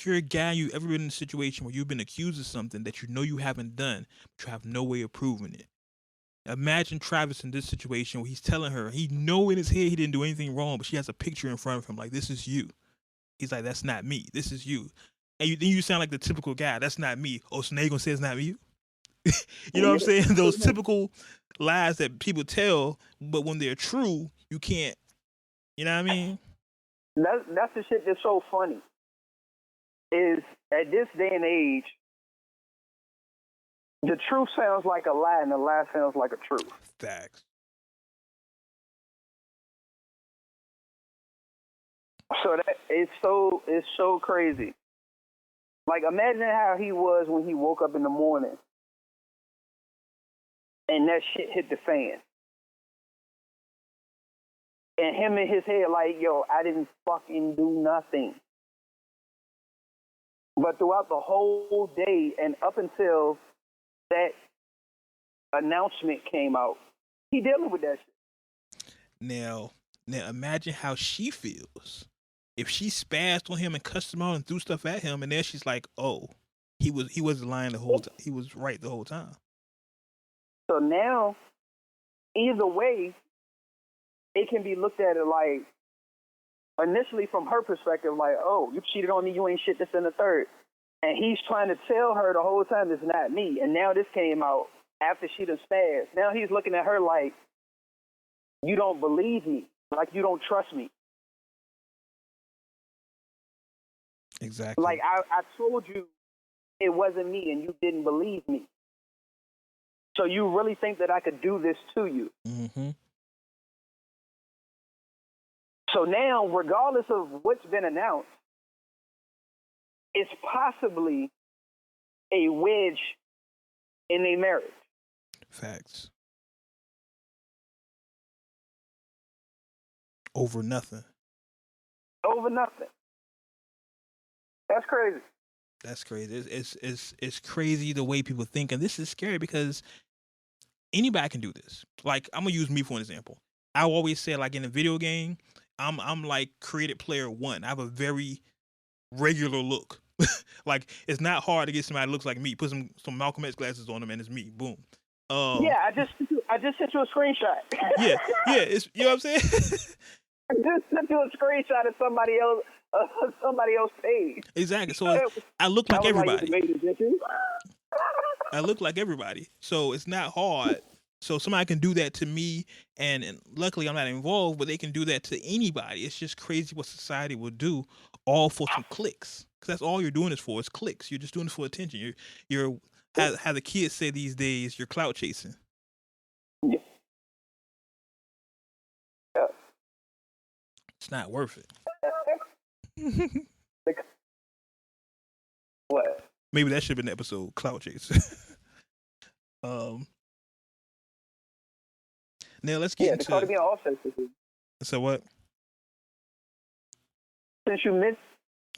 you're a guy, you've ever been in a situation where you've been accused of something that you know you haven't done, but you have no way of proving it. Imagine Travis in this situation where he's telling her, he know in his head he didn't do anything wrong, but she has a picture in front of him like, this is you. He's like, that's not me. This is you. and then you sound like the typical guy. That's not me. Oh, so now you gonna say it's not you? You know what I'm saying? Those typical lies that people tell, but when they're true, you can't. You know what I mean? That's the shit that's so funny. Is at this day and age, the truth sounds like a lie, and the lie sounds like a truth. Facts. So that it's so crazy. Like, imagine how he was when he woke up in the morning, and that shit hit the fan. And him in his head, like, yo, I didn't fucking do nothing. But throughout the whole day and up until that announcement came out, he dealing with that shit. Now imagine how she feels if she spazzed on him and cussed him out and threw stuff at him, and then she's like, "Oh, he wasn't lying the whole time. He was right the whole time." So now, either way, it can be looked at it like, initially from her perspective, like, oh, you cheated on me, you ain't shit, this and the third. And he's trying to tell her the whole time it's not me. And now this came out after she done spazzed. Now he's looking at her like, you don't believe me, like you don't trust me. Exactly. Like, I told you it wasn't me and you didn't believe me. So you really think that I could do this to you? Mm-hmm. So now, regardless of what's been announced, it's possibly a wedge in a marriage. Facts. Over nothing. Over nothing. That's crazy. That's crazy. It's crazy the way people think, and this is scary because anybody can do this. Like, I'm gonna use me for an example. I always say, like, in a video game, I'm like created player 1. I have a very regular look. Like, it's not hard to get somebody that looks like me. Put some Malcolm X glasses on them, and it's me. Boom. Yeah, I just sent you a screenshot. yeah. It's, you know what I'm saying? I just sent you a screenshot of somebody else page. Exactly. So I look like everybody. Like, I look like everybody. So it's not hard. So somebody can do that to me, and luckily I'm not involved, but they can do that to anybody. It's just crazy what society will do, all for some clicks. Because that's all you're doing this for, is clicks. You're just doing this for attention. You're how the kids say these days, you're clout chasing. Yeah. It's not worth it. What? Maybe that should have been the episode, clout chase. Now let's get into. Cardi B offense. So what? Since you missed.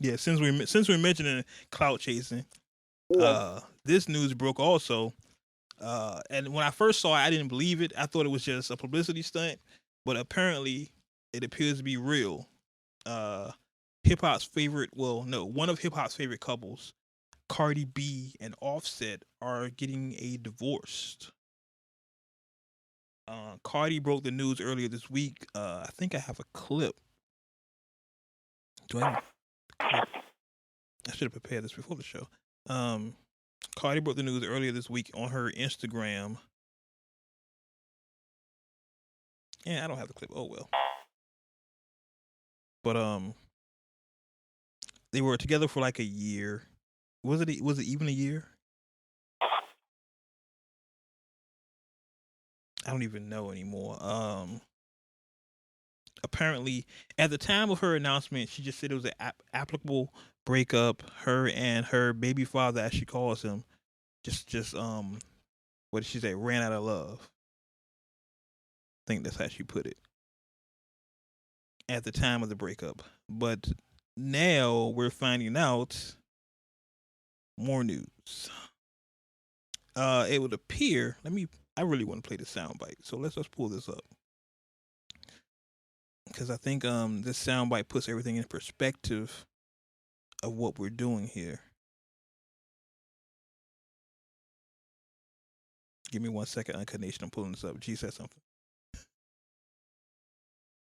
Yeah, since we're mentioning clout chasing, this news broke also. And when I first saw it, I didn't believe it. I thought it was just a publicity stunt, but apparently it appears to be real. One of hip hop's favorite couples, Cardi B and Offset, are getting a divorce. Cardi broke the news earlier this week. I think I have a clip. Do I have a clip? I should have prepared this before the show. Cardi broke the news earlier this week on her Instagram. Yeah, I don't have the clip. Oh well. But they were together for like a year. Was it even a year? I don't even know anymore. Apparently, at the time of her announcement, she just said it was an applicable breakup. Her and her baby father, as she calls him, just what did she say? Ran out of love. I think that's how she put it. At the time of the breakup, but now we're finding out more news. It would appear. I really want to play the soundbite, so let's pull this up because I think this soundbite puts everything in perspective of what we're doing here. Give me 1 second, Uncut Nation. I'm pulling this up. G said something.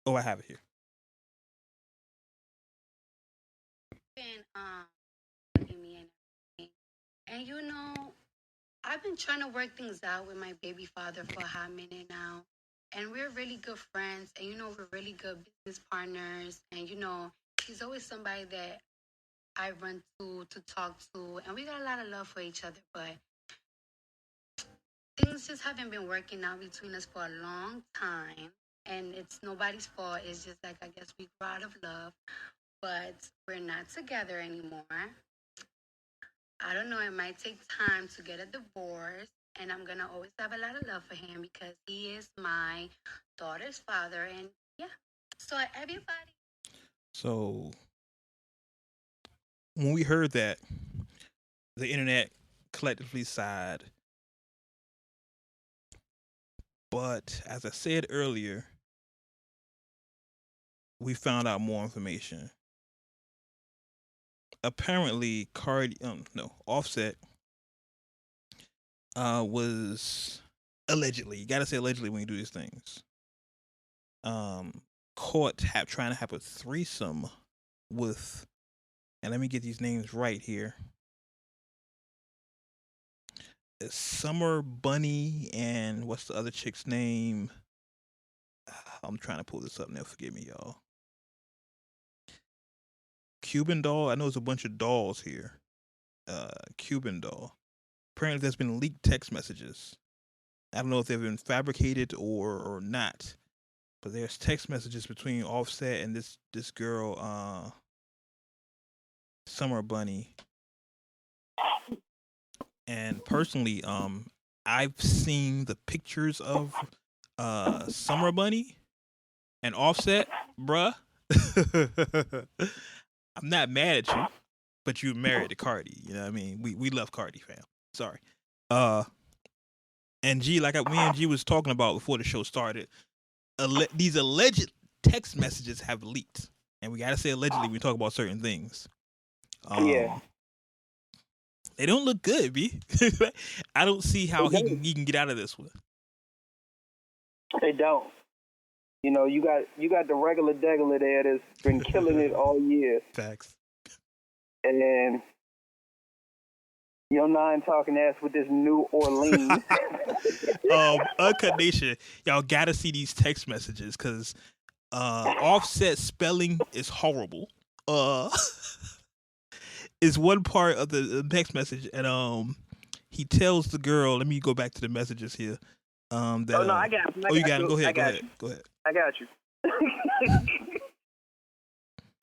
Oh, I have it here. And I've been trying to work things out with my baby father for a hot minute now. And we're really good friends. And, we're really good business partners. And, he's always somebody that I run to talk to. And we got a lot of love for each other. But things just haven't been working out between us for a long time. And it's nobody's fault. It's just like, I guess we grew out of love. But we're not together anymore. I don't know, it might take time to get a divorce, and I'm going to always have a lot of love for him because he is my daughter's father, and yeah. So everybody. So when we heard that, the internet collectively sighed. But as I said earlier, we found out more information. Apparently, Offset was allegedly, you gotta say allegedly when you do these things, caught trying to have a threesome with, and let me get these names right here, Summer Bunny and what's the other chick's name? I'm trying to pull this up now, forgive me, y'all. Cuban Doll. I know there's a bunch of dolls here. Cuban Doll. Apparently, there's been leaked text messages. I don't know if they've been fabricated or not, but there's text messages between Offset and this girl, Summer Bunny. And personally, I've seen the pictures of Summer Bunny and Offset, bruh. I'm not mad at you, but you married to Cardi. You know what I mean? We love Cardi, fam. Sorry. And G, like me and G was talking about before the show started, these alleged text messages have leaked, and we gotta say allegedly when we talk about certain things. Yeah. They don't look good, B. I don't see how he can get out of this one. They don't. You got the regular degular there that's been killing it all year. Facts. And your nine talking ass with this New Orleans. Uncut Nation, y'all gotta see these text messages because Offset spelling is horrible. Is one part of the text message, and he tells the girl. Let me go back to the messages here. That, I got him. You got him. Go ahead. I got you.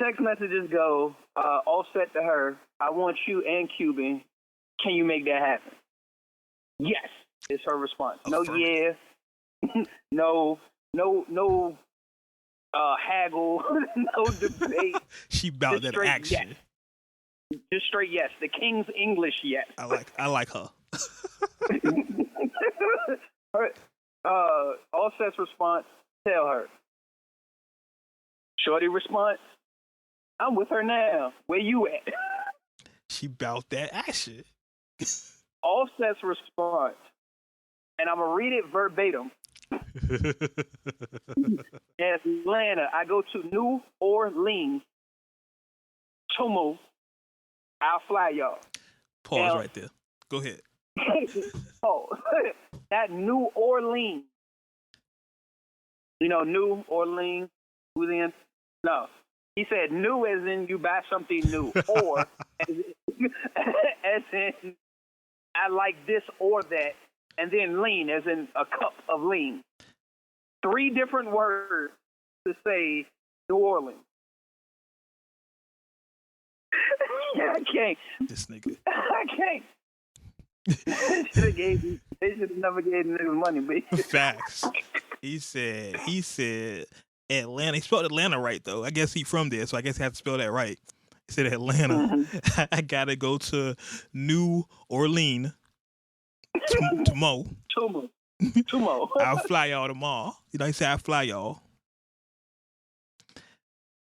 Text messages go, Offset to her, I want you and Cuban. Can you make that happen? Yes, is her response. No, yeah. no, haggle, no debate. She bout that action. Yes. Just straight yes. The King's English yes. I like her. Offset's response, tell her. Shorty response, I'm with her now. Where you at? She bout that action. Offset's response, and I'm going to read it verbatim. Atlanta, I go to New Orleans. Tomorrow, I'll fly y'all. Pause right there. Go ahead. That New Orleans. New Orleans, Louisiana? No. He said new as in you buy something new. Or as in I like this or that. And then lean as in a cup of lean. 3 different words to say New Orleans. I can't. This nigga. I can't. They should have never gave niggas money, baby. Facts. He said Atlanta. He spelled Atlanta right though. I guess he from there, so I guess he had to spell that right. He said Atlanta. Mm-hmm. I gotta go to New Orleans tomorrow. Tomorrow. I'll fly y'all tomorrow. He said I'll fly y'all.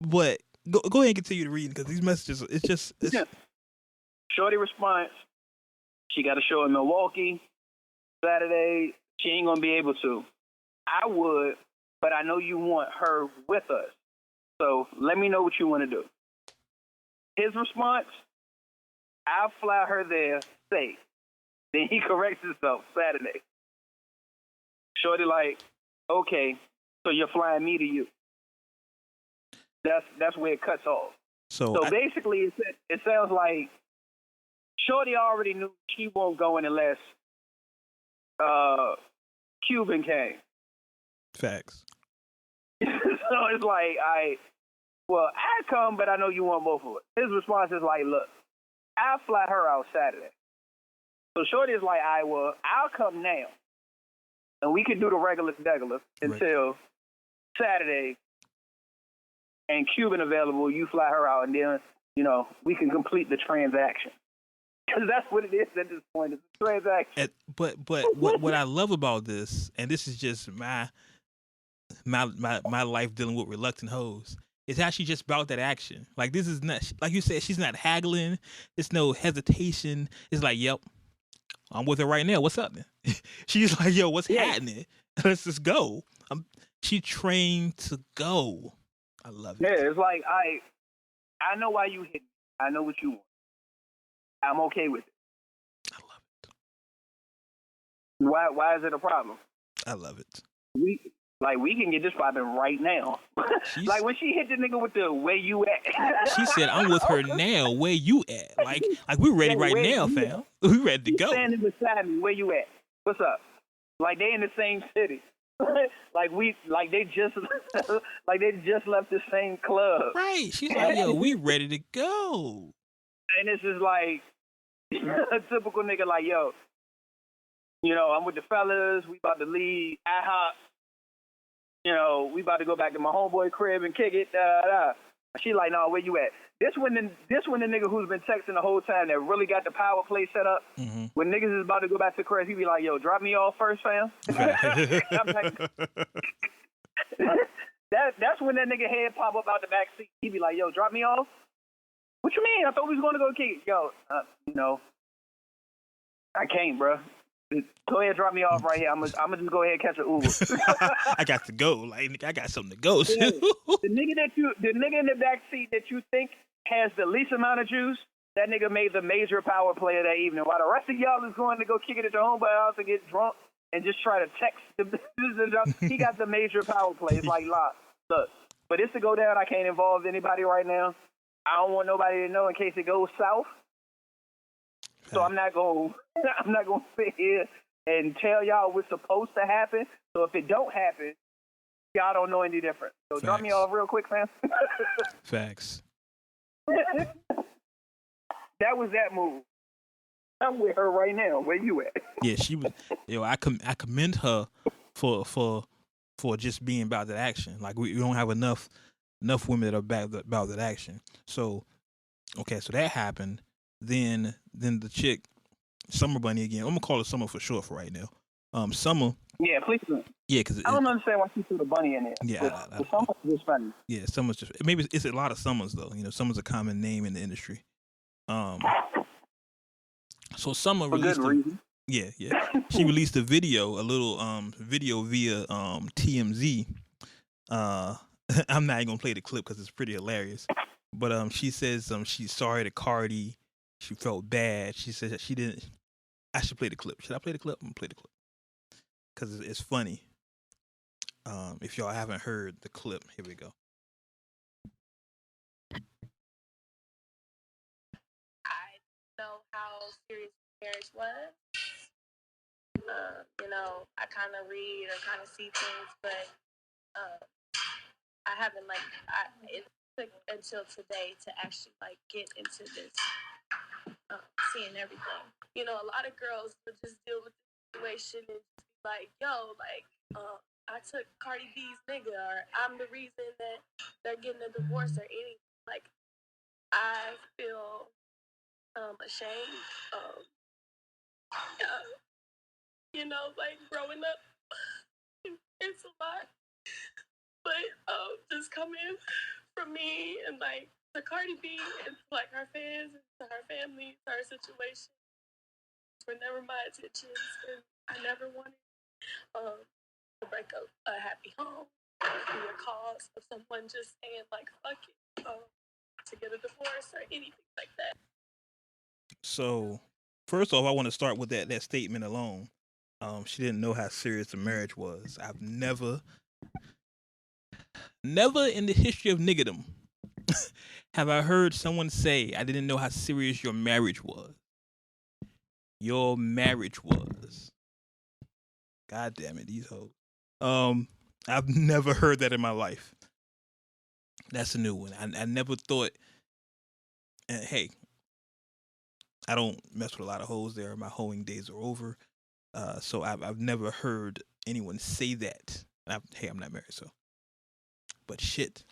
But go ahead and continue to read because these messages. It's yeah. Shorty response. She got a show in Milwaukee Saturday. She ain't gonna be able to. I would, but I know you want her with us. So let me know what you want to do. His response, I'll fly her there safe. Then he corrects himself Saturday. Shorty like, okay, so you're flying me to you. That's where it cuts off. So basically, it sounds like Shorty already knew she won't go in unless Cuban came. Facts. So it's like, I come, but I know you want both of us. His response is like, look, I'll fly her out Saturday. So Shorty is like, I'll come now. And we can do the regular until Saturday. And Cuban available, you fly her out, and then, we can complete the transaction. Because that's what it is at this point. It's a transaction. But what I love about this, and this is just my life dealing with reluctant hoes, it's actually just about that action. Like, this is not, like you said, she's not haggling. There's no hesitation. It's like, yep, I'm with her right now. What's up, man? She's like, yo, what's happening? Let's just go. She trained to go. I love it. Yeah, it's like, I know why you hit me. I know what you want. I'm okay with it. I love it. Why is it a problem? I love it. We can get this popping right now. Like when she hit the nigga with the where you at. She said, I'm with her now. Where you at? Like we ready right now, fam. We ready to go. Standing beside me. Where you at? What's up? Like they in the same city. they just left the same club. Right. She's like, yo, we ready to go. And this is like a typical nigga like, yo, I'm with the fellas. We about to leave IHOP. We about to go back to my homeboy crib and kick it. She like, no, where you at? This one the nigga who's been texting the whole time that really got the power play set up. Mm-hmm. When niggas is about to go back to the crib, he be like, yo, drop me off first, fam. Like, that's when that nigga head pop up out the back seat. He be like, yo, drop me off? What you mean? I thought we was going to go kick it. Yo, I can't, bro. Go ahead, drop me off right here. I'm gonna just go ahead and catch an Uber. I got to go. Like I got something to go to. Yeah. The nigga in the back seat that you think has the least amount of juice, that nigga made the major power play of that evening. While the rest of y'all is going to go kick it at your homeboy house and get drunk and just try to text he got the major power play. It's like, look, for this to go down, I can't involve anybody right now. I don't want nobody to know in case it goes south. So I'm not gonna sit here and tell y'all what's supposed to happen. So if it don't happen, y'all don't know any different. So Facts. Drop me off real quick, fam. Facts. That was that move. I'm with her right now. Where you at? Yeah, she was. I commend her for just being about that action. Like we don't have enough women that are about that action. So okay, so that happened. Then the chick, Summer Bunny again. I'm gonna call her Summer for short for right now. Summer. Yeah, please. Yeah, because I don't understand why she threw the bunny in there. Yeah, Summer's just funny. Yeah, Summer's just maybe it's a lot of Summers though. Summer's a common name in the industry. So Summer released. Yeah. She released a little video via TMZ. I'm not even gonna play the clip because it's pretty hilarious. But she says she's sorry to Cardi. She felt bad. She said that she didn't. I should play the clip. Should I play the clip? I'm gonna play the clip because it's funny. If y'all haven't heard the clip, here we go. I know how serious marriage was. I kind of read or kind of see things, but I haven't it took until today to actually get into this. Seeing everything. A lot of girls would just deal with the situation and just be like, yo, I took Cardi B's nigga, or I'm the reason that they're getting a divorce or anything. I feel ashamed of, growing up. It's a lot. But just coming from me and to Cardi B and to her fans and to her family, to her situation were never my intentions, and I never wanted to break up a happy home or be a cause of someone just saying fuck it to get a divorce or anything like that. So, first off, I want to start with that statement alone. She didn't know how serious the marriage was. I've never in the history of niggerdom have I heard someone say, I didn't know how serious your marriage was. Your marriage was. God damn it, these hoes. I've never heard that in my life. That's a new one. I never thought, and hey, I don't mess with a lot of hoes there. My hoeing days are over. So I've never heard anyone say that. Hey, I'm not married, so. But shit,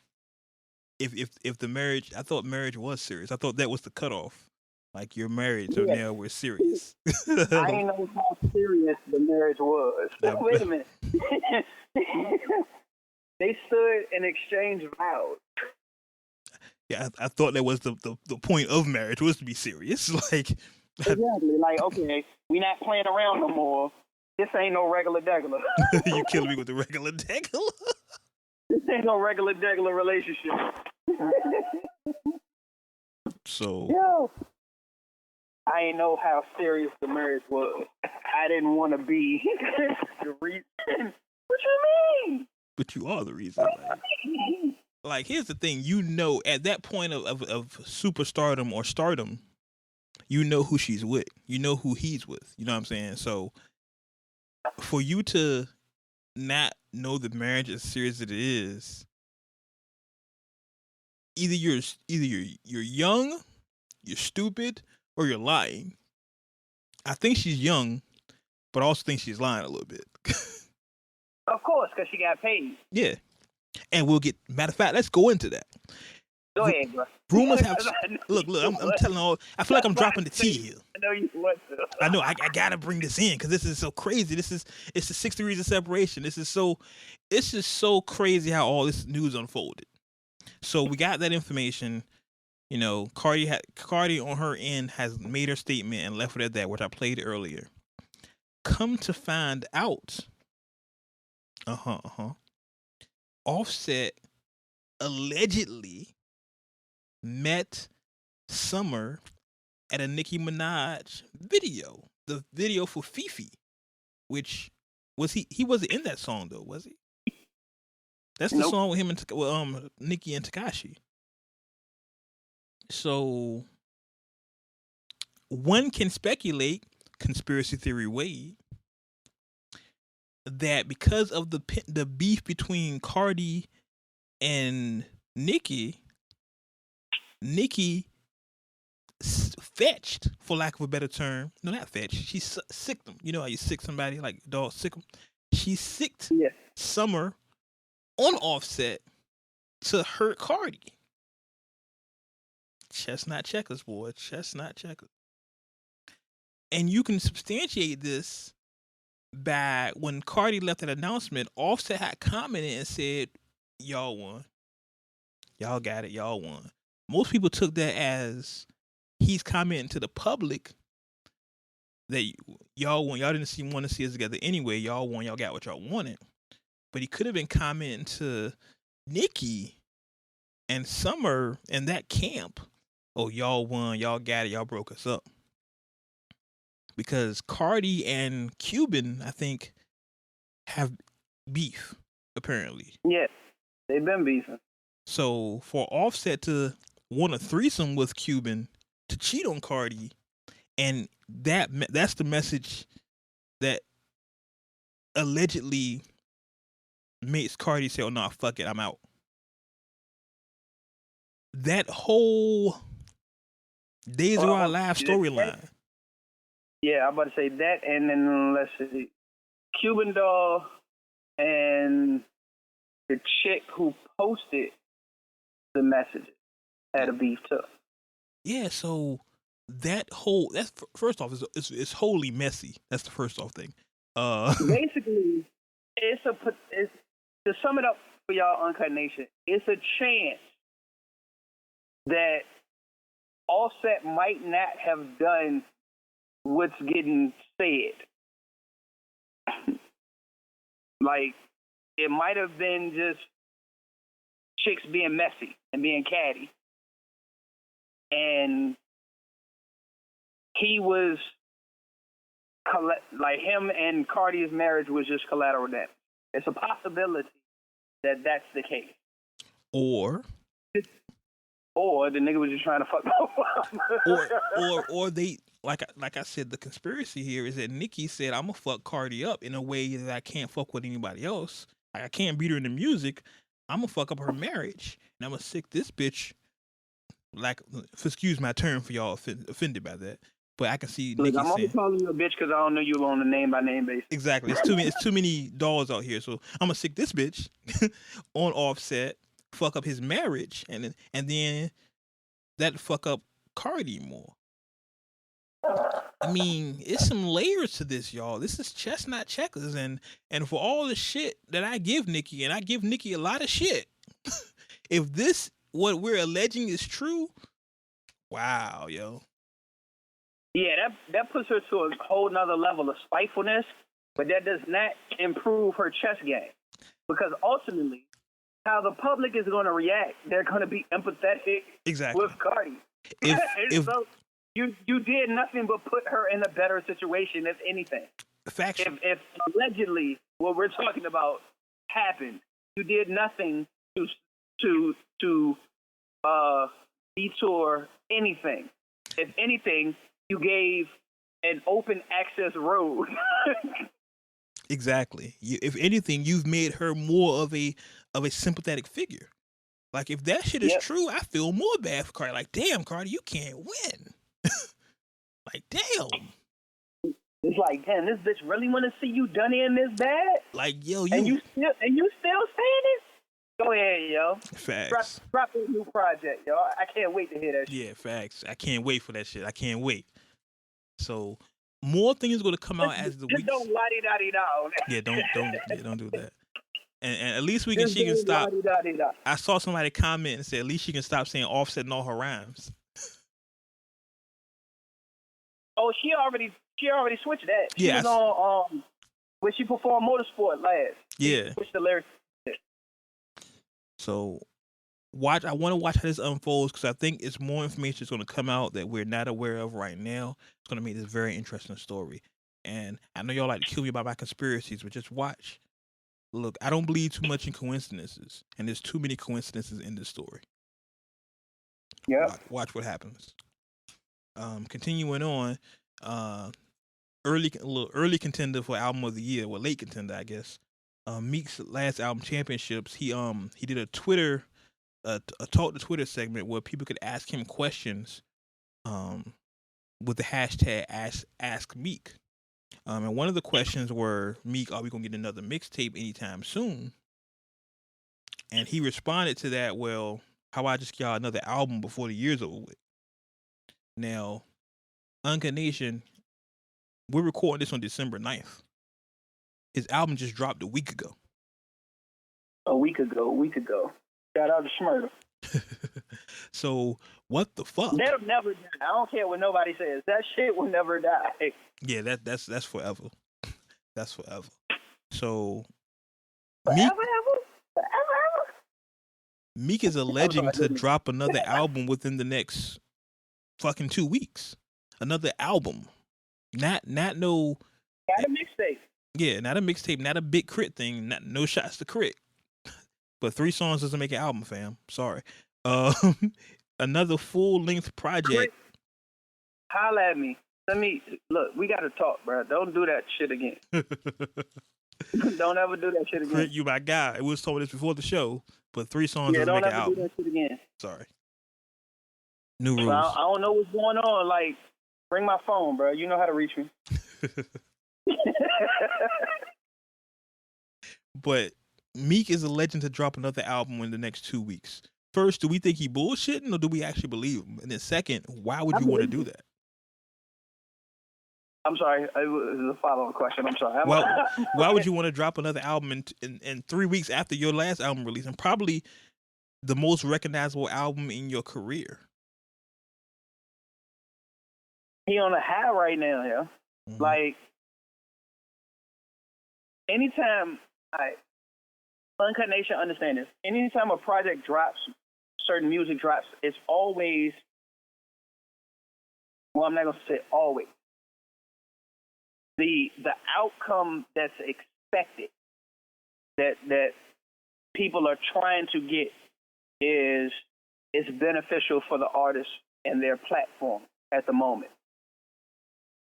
if the marriage, I thought marriage was serious. I thought that was the cutoff. Like, you're married, so Yeah. now we're serious. I ain't know how serious the marriage was. Now- Wait a minute. They stood and exchanged vows. Yeah, I thought that was the point of marriage, was to be serious. Like, Exactly. Like, okay, we not playing around no more. This ain't no regular degular. you killing me with the regular degular. This ain't no regular degular relationship. So Yo, I ain't know how serious the marriage was. I didn't want to be the reason. What you mean? but you are the reason. Like, here's the thing, at that point of superstardom or stardom, you know who she's with. You know who he's with. You know what I'm saying? So for you to not know the marriage as serious as it is, either you're young, you're stupid, or you're lying. I think she's young, but I also think she's lying a little bit. Of course, because she got paid. Yeah. And matter of fact, let's go into that. Go ahead, bro. Rumors have look. I'm telling all. I feel like I'm dropping the tea here. I know you want to. I know. I gotta bring this in because this is so crazy. It's the 6 degrees of separation. It's just so crazy how all this news unfolded. So we got that information. You know, Cardi on her end has made her statement and left it at that, which I played earlier. Come to find out, Offset allegedly met Summer at a Nicki Minaj video, the video for Fifi, which was he wasn't in that song though, was he? That's the Nope. song with him and Nicki and Tekashi. So one can speculate, conspiracy theory Wade, that because of the beef between Cardi and Nicki fetched, for lack of a better term, no, not fetched. She sicked them. You know how you sick somebody, like a dog sick them. She sicked Summer on Offset to hurt Cardi. Chestnut checkers, boy. Chestnut checkers. And you can substantiate this by when Cardi left that announcement, Offset had commented and said, y'all won. Y'all got it. Y'all won. Most people took that as he's commenting to the public that y'all won. Y'all didn't want to see us together anyway. Y'all won. Y'all got what y'all wanted. But he could have been commenting to Nicki and Summer in that camp. Oh, y'all won. Y'all got it. Y'all broke us up. Because Cardi and Cuban, I think, have beef, apparently. Yeah, they've been beefing. So for Offset to want a threesome with Cuban, to cheat on Cardi, and that's the message that allegedly makes Cardi say, oh, no, fuck it, I'm out. That whole Days of Our Lives storyline. Yeah, I'm about to say that, and then let's see, Cuban Doll and the chick who posted the messages had a beef too. Yeah, so that's first off, it's wholly messy. That's the first off thing. Basically, it's to sum it up for y'all, Uncut Nation. It's a chance that Offset might not have done what's getting said. Like, it might have been just chicks being messy and being catty. And he was like him and Cardi's marriage was just collateral damage. It's a possibility that that's the case. Or the nigga was just trying to fuck both. or they like I said, the conspiracy here is that Nicki said, "I'm gonna fuck Cardi up in a way that I can't fuck with anybody else. Like, I can't beat her in the music. I'm gonna fuck up her marriage, and I'm gonna sick this bitch." Like, excuse my term for y'all offended by that, but I can see Look, Nicki I'm only saying, calling you a bitch because I don't know you on a name by name basis. exactly. It's too many dolls out here, so I'm gonna sick this bitch on Offset, fuck up his marriage, and then that fuck up Cardi more. I mean, it's some layers to this, y'all. This is chestnut checkers, and for all the shit that I give Nicki, and I give Nicki a lot of shit, if this what we're alleging is true, wow, yo. Yeah, that puts her to a whole nother level of spitefulness, but that does not improve her chess game. Because ultimately, how the public is going to react, they're going to be empathetic with Cardi. If so you did nothing but put her in a better situation, if anything. If allegedly what we're talking about happened, you did nothing to detour anything. If anything, you gave an open access road. Exactly. If anything, you've made her more of a sympathetic figure. Like, if that shit is true, I feel more bad for Cardi. Like, damn, Cardi, you can't win. Like, damn. It's like, damn, this bitch really want to see you done in this bad? Like, yo, you still saying it? Go ahead, yo. Facts. Drop a new project, yo. I can't wait to hear that shit. Yeah, facts. I can't wait for that shit. I can't wait. So, more things going to come out as the week. Just don't la-di-da-di-da. Yeah, don't do that. And at least she can stop. La-di-da-di-da. I saw somebody comment and say, at least she can stop saying Offset in all her rhymes. Oh, she already switched that. She was on when she performed Motorsport last. Yeah. She switched the lyrics. So I want to watch how this unfolds, because I think it's more information that's going to come out that we're not aware of right now. It's going to make this very interesting story. And I know y'all like to kill me about my conspiracies, but just watch. Look, I don't believe too much in coincidences, and there's too many coincidences in this story. Yeah. Watch what happens. Continuing on, early contender for album of the year, well, late contender, I guess. Meek's last album, Championships. He did a Twitter, a talk to Twitter segment where people could ask him questions, with the hashtag Ask Meek. And one of the questions were, Meek, are we gonna get another mixtape anytime soon? And he responded to that, well, how about I just get y'all another album before the year's over with? Now, Uncut Nation, we're recording this on December 9th. His album just dropped a week ago. A week ago. Shout out to Schmurda. So, what the fuck? That'll never die. I don't care what nobody says. That shit will never die. Yeah, that's forever. That's forever. So, Forever. Meek is alleging to drop another album within the next fucking 2 weeks. Another album. Not no. Not a mixtape. Yeah, not a mixtape, not a big crit thing, no shots to crit. But 3 songs doesn't make an album, fam. Sorry. Another full-length project. Crit. Holla at me. Look, we gotta talk, bro. Don't do that shit again. Don't ever do that shit again. Crit, you my guy. It was told this before the show, but 3 songs doesn't make an album. Don't ever do that shit again. Sorry. New rules. I don't know what's going on. Like, bring my phone, bro. You know how to reach me. But Meek is a legend to drop another album in the next 2 weeks. First, do we think he bullshitting, or do we actually believe him? And then second, why would you want to do that? I'm sorry. It was a follow-up question. I'm sorry. Why would you want to drop another album in 3 weeks after your last album release, and probably the most recognizable album in your career? He on a high right now, yeah. Mm-hmm. Like, anytime Uncut Nation, understand this. Anytime a project drops, certain music drops, it's always well, I'm not going to say always. The outcome that's expected, that people are trying to get, is beneficial for the artist and their platform at the moment.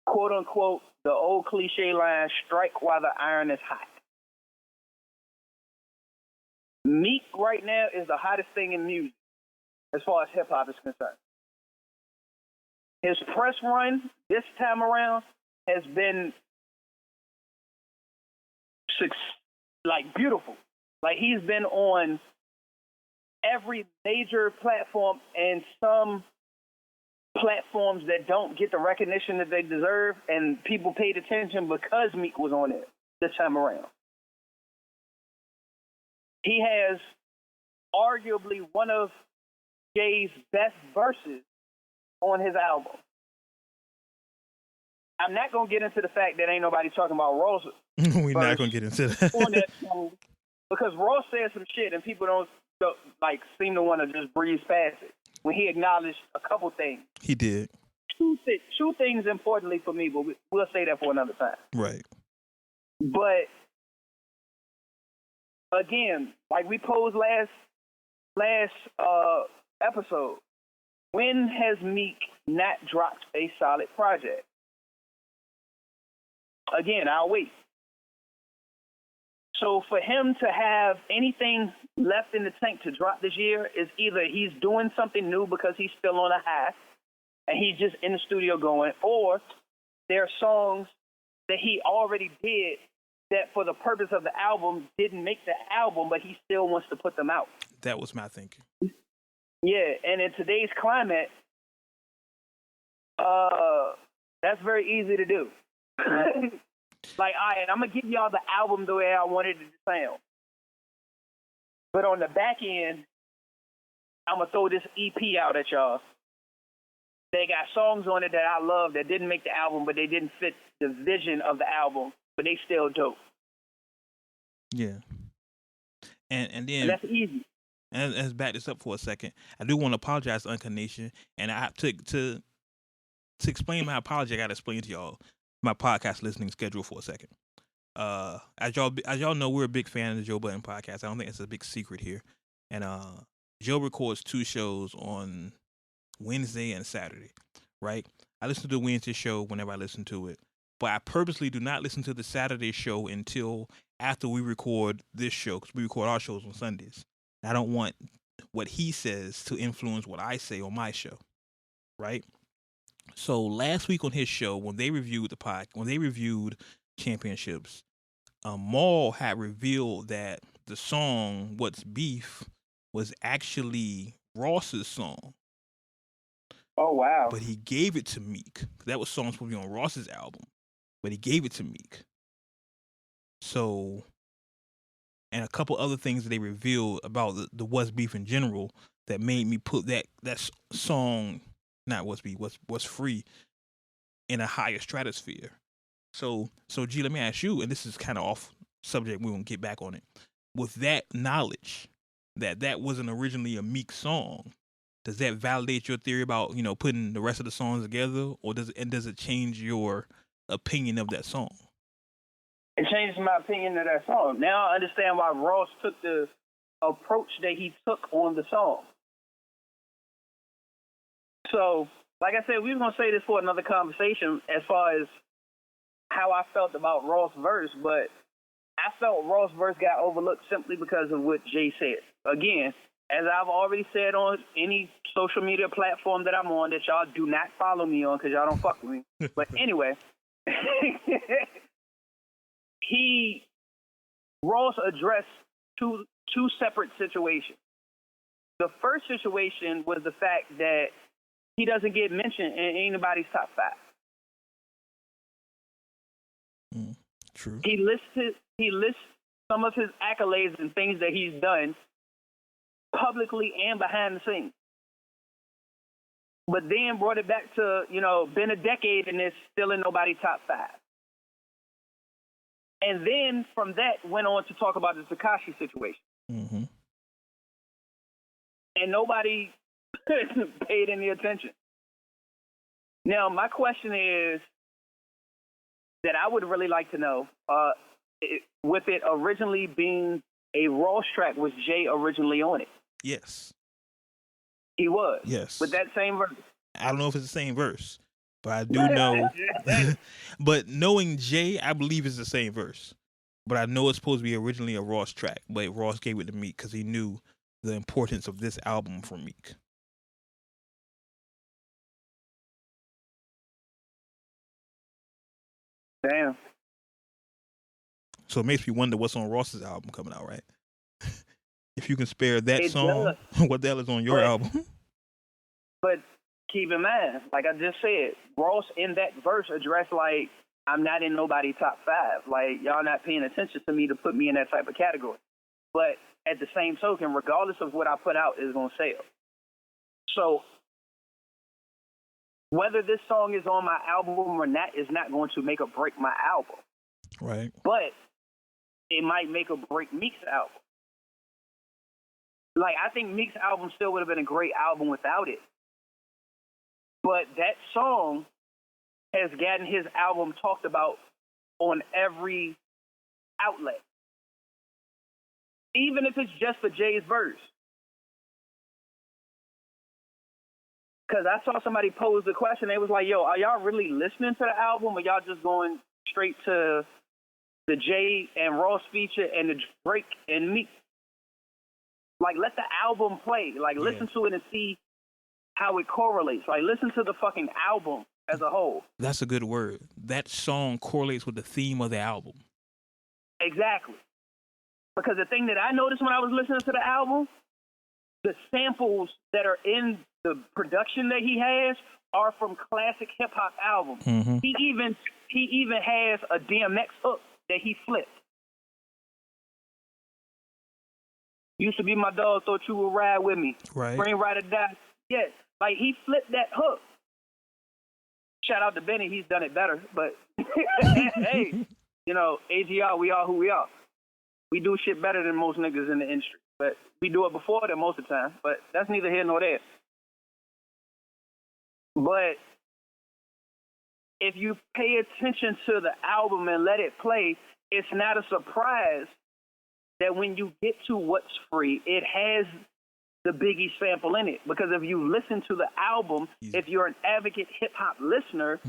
Quote unquote, the old cliche line, strike while the iron is hot. Meek right now is the hottest thing in music as far as hip hop is concerned. His press run this time around has been beautiful. Like, he's been on every major platform and some platforms that don't get the recognition that they deserve, and people paid attention because Meek was on it this time around. He has arguably one of Jay's best verses on his album. I'm not going to get into the fact that ain't nobody talking about Ross. We're not going to get into that. On that song, because Ross said some shit and people don't seem to want to just breeze past it when he acknowledged a couple things. He did. Two things importantly for me, but we'll say that for another time. Right. But again, like we posed last episode, when has Meek not dropped a solid project? Again, I'll wait. So for him to have anything left in the tank to drop this year is either he's doing something new because he's still on a high and he's just in the studio going, or there are songs that he already did that for the purpose of the album didn't make the album, but he still wants to put them out. That was my thinking. Yeah, and in today's climate, that's very easy to do. Like, all right, I'm going to give y'all the album the way I wanted it to sound. But on the back end, I'm going to throw this EP out at y'all. They got songs on it that I love that didn't make the album, but they didn't fit the vision of the album, but they still dope. Yeah. And then... And that's easy. And let's back this up for a second. I do want to apologize to Uncut Nation, and I have to explain my apology. I got to explain to y'all my podcast listening schedule for a second. As y'all know, we're a big fan of the Joe Budden podcast. I don't think it's a big secret here. And Joe records 2 shows on Wednesday and Saturday, right? I listen to the Wednesday show whenever I listen to it, but I purposely do not listen to the Saturday show until after we record this show, because we record our shows on Sundays. I don't want what he says to influence what I say on my show, right? So last week on his show, when they reviewed Championships, Maul had revealed that the song "What's Beef" was actually Ross's song. Oh wow! But he gave it to Meek. That was song supposed to be on Ross's album, but he gave it to Meek. So, and a couple other things that they revealed about the What's Beef in general that made me put that song, not What's Beef, What's Free, in a higher stratosphere. So G, let me ask you, and this is kind of off subject, we won't get back on it. With that knowledge that wasn't originally a Meek song, does that validate your theory about, putting the rest of the songs together, or does it change your opinion of that song? It changed my opinion of that song. Now I understand why Ross took the approach that he took on the song. So, like I said, we were going to say this for another conversation as far as how I felt about Ross' verse, but I felt Ross' verse got overlooked simply because of what Jay said. Again, as I've already said on any social media platform that I'm on that y'all do not follow me on because y'all don't fuck with me. But anyway, Ross addressed two separate situations. The first situation was the fact that he doesn't get mentioned in anybody's top 5. True. He lists some of his accolades and things that he's done publicly and behind the scenes. But then brought it back to, been a decade and it's still in nobody's top 5. And then from that went on to talk about the Tekashi situation. Mm-hmm. And nobody paid any attention. Now, my question is that I would really like to know, with it originally being a Ross track, was Jay originally on it? Yes. He was? Yes. With that same verse? I don't know if it's the same verse, but I do know. But knowing Jay, I believe it's the same verse. But I know it's supposed to be originally a Ross track, but Ross gave it to Meek because he knew the importance of this album for Meek. Damn. So it makes me wonder what's on Ross's album coming out, right? If you can spare that It song, what the hell is on your album? But keep in mind, like I just said, Ross in that verse addressed like, I'm not in nobody's top 5. Like, y'all not paying attention to me to put me in that type of category. But at the same token, regardless of what I put out, is going to sell. So whether this song is on my album or not is not going to make or break my album. Right. But it might make or break Meek's album. Like, I think Meek's album still would have been a great album without it. But that song has gotten his album talked about on every outlet. Even if it's just for Jay's verse. Because I saw somebody pose the question. They was like, yo, are y'all really listening to the album, or y'all just going straight to the Jay and Ross feature and the Drake and Meek? Like, let the album play. Like, listen to it and see how it correlates. Like, listen to the fucking album as a whole. That's a good word. That song correlates with the theme of the album. Exactly. Because the thing that I noticed when I was listening to the album, the samples that are in the production that he has are from classic hip hop albums. Mm-hmm. He even has a DMX hook that he flipped. Used to be my dog, thought you would ride with me. Right. Brain ride or die. Yes. Like, he flipped that hook. Shout out to Benny, he's done it better. But hey, you know, AGR, we are who we are. We do shit better than most niggas in the industry. But we do it before them most of the time. But that's neither here nor there. But if you pay attention to the album and let it play, it's not a surprise that when you get to What's Free, it has the Biggie sample in it. Because if you listen to the album, if you're an advocate hip-hop listener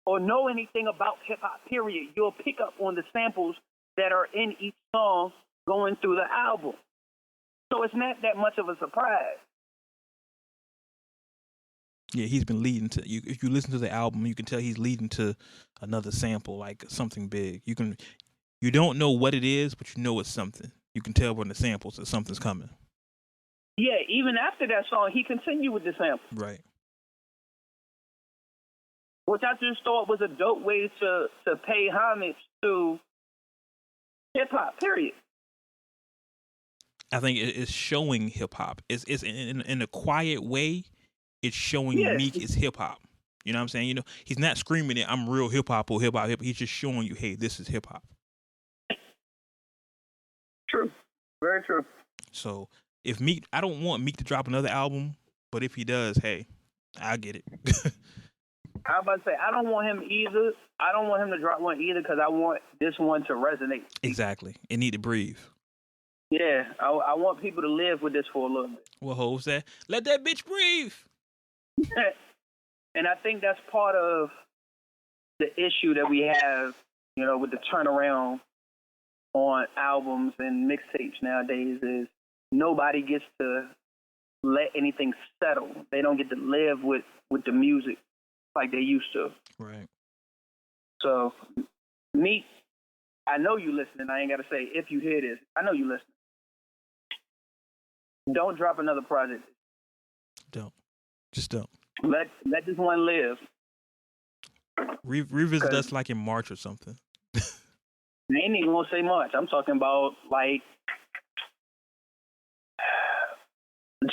or know anything about hip-hop, period, you'll pick up on the samples that are in each song going through the album. So it's not that much of a surprise. Yeah, he's been leading to you. If you listen to the album, you can tell he's leading to another sample, like something big. You don't know what it is, but you know it's something. You can tell from the samples that something's coming. Yeah, even after that song, he continued with the sample. Right. Which I just thought was a dope way to pay homage to hip-hop, period. I think it's showing hip-hop. It's in a quiet way, it's showing Meek is hip-hop. You know what I'm saying? You know, he's not screaming it, I'm real hip-hop or hip-hop. He's just showing you, hey, this is hip-hop. True. Very true. So if Meek, I don't want Meek to drop another album, but if he does, hey, I get it. I was about to say, I don't want him either. I don't want him to drop one either because I want this one to resonate. Exactly. It need to breathe. Yeah, I want people to live with this for a little bit. What Hov said? Let that bitch breathe. And I think that's part of the issue that we have, you know, with the turnaround on albums and mixtapes nowadays is nobody gets to let anything settle. They don't get to live with the music like they used to. Right. So, Meek, I know you listening. I ain't got to say if you hear this. I know you listening. Don't drop another project. Don't. Just don't. Let this one live. Revisit us like in March or something. I ain't even gonna say much. I'm talking about like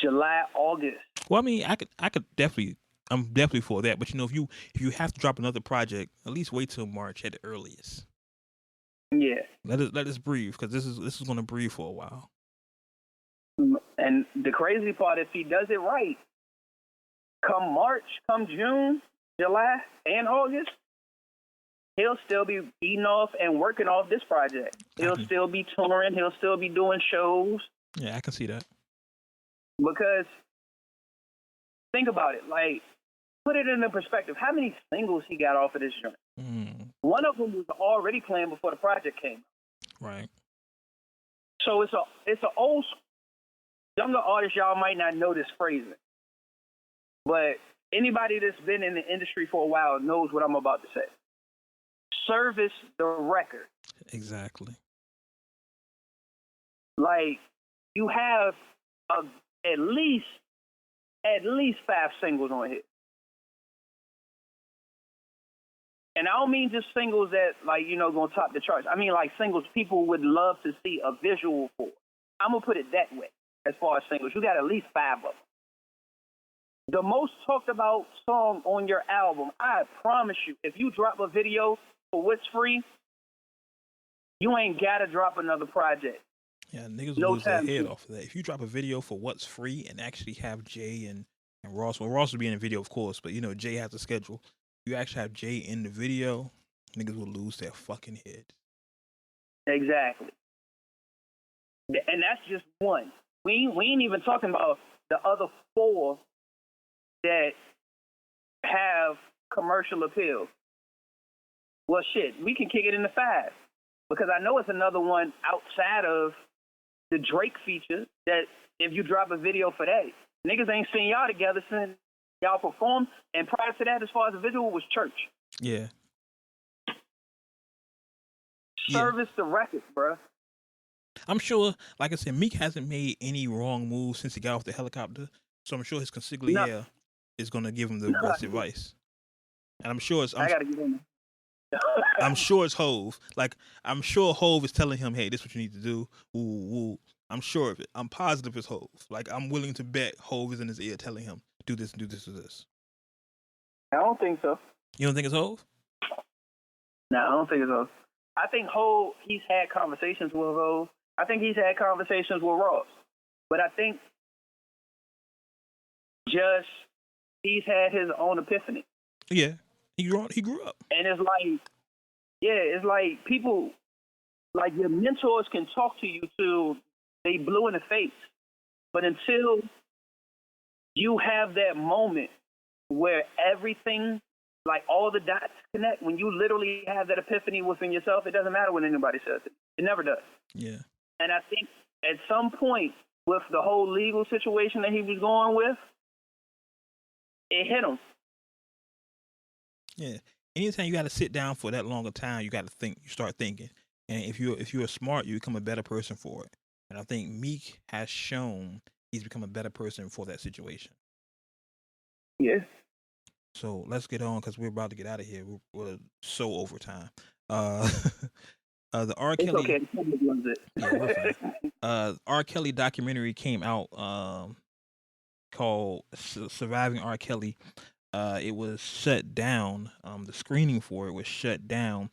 July, August. Well, I mean, I could definitely. I'm definitely for that. But you know, if you have to drop another project, at least wait till March at the earliest. Yeah. Let us breathe, because this is going to breathe for a while. And the crazy part, if he does it right, come March, come June, July and August, he'll still be beating off and working off this project. He'll still be touring. He'll still be doing shows. Yeah, I can see that. Because think about it. Like, put it into perspective. How many singles he got off of this joint? One of them was already playing before the project came. Right. So it's an old younger artist. Y'all might not know this phrasing, but anybody that's been in the industry for a while knows what I'm about to say. Service the record. Exactly. Like, you have at least 5 singles on here. And I don't mean just singles that, like, gonna top the charts. I mean, like, singles people would love to see a visual for. I'm gonna put it that way. As far as singles, you got at least 5 of them. The most talked about song on your album, I promise you, if you drop a video for What's Free, you ain't gotta drop another project. Yeah, niggas will lose their head off of that. If you drop a video for What's Free and actually have Jay and Ross, well, Ross will be in the video, of course, but Jay has a schedule. You actually have Jay in the video, niggas will lose their fucking head. Exactly. And that's just one. We ain't even talking about the other 4 that have commercial appeal. Well, shit, we can kick it into 5. Because I know it's another one outside of the Drake feature that if you drop a video for that, niggas ain't seen y'all together since y'all performed. And prior to that, as far as the visual, was Church. Yeah. Service the record, bruh. I'm sure, like I said, Meek hasn't made any wrong moves since he got off the helicopter. So I'm sure his consigliere is going to give him the best advice. And I'm sure it's... I got to get in. I'm sure it's Hove. Like, I'm sure Hove is telling him, hey, this is what you need to do. Ooh. I'm sure of it. I'm positive it's Hove. Like, I'm willing to bet Hove is in his ear telling him, do this, do this, do this. I don't think so. You don't think it's Hove? No, I don't think it's Hove. I think Hove, he's had conversations with Hove. I think he's had conversations with Ross. But I think just he's had his own epiphany. Yeah. He grew up. And it's like people, like your mentors can talk to you till they blue in the face. But until you have that moment where everything, like all the dots connect, when you literally have that epiphany within yourself, it doesn't matter what anybody says. It never does. Yeah. And I think at some point with the whole legal situation that he was going with, it hit him. Yeah. Anytime you got to sit down for that long a time, you got to think. You start thinking, and if you're smart, you become a better person for it. And I think Meek has shown he's become a better person for that situation. Yeah. So let's get on because we're about to get out of here. We're so over time. The R. Kelly. Okay. Yeah, we're fine. R. Kelly documentary came out called "Surviving R. Kelly." It was shut down. The screening for it was shut down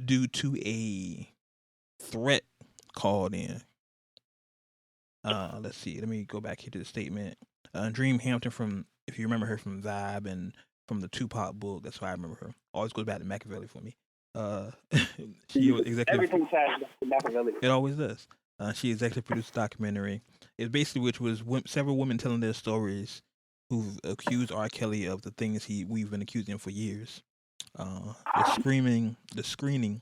due to a threat called in. Let's see. Let me go back here to the statement. Dream Hampton from, if you remember her from Vibe and from the Tupac book, that's why I remember her. Always goes back to Machiavelli for me. She was executive. Everything ties back to Machiavelli. It always does. She executive produced the documentary. It basically, which was several women telling their stories who've accused R. Kelly of the things we've been accusing him for years. The screening,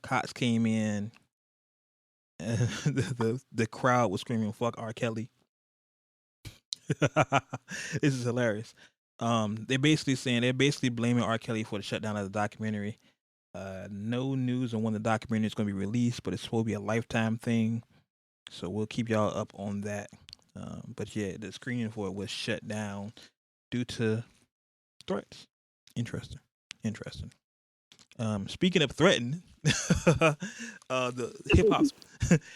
cops came in. The crowd was screaming, "Fuck R. Kelly." This is hilarious. They're basically blaming R. Kelly for the shutdown of the documentary. No news on when the documentary is going to be released, but it's supposed to be a lifetime thing. So we'll keep y'all up on that. But yeah, the screening for it was shut down due to threats. Interesting. Speaking of threatening, the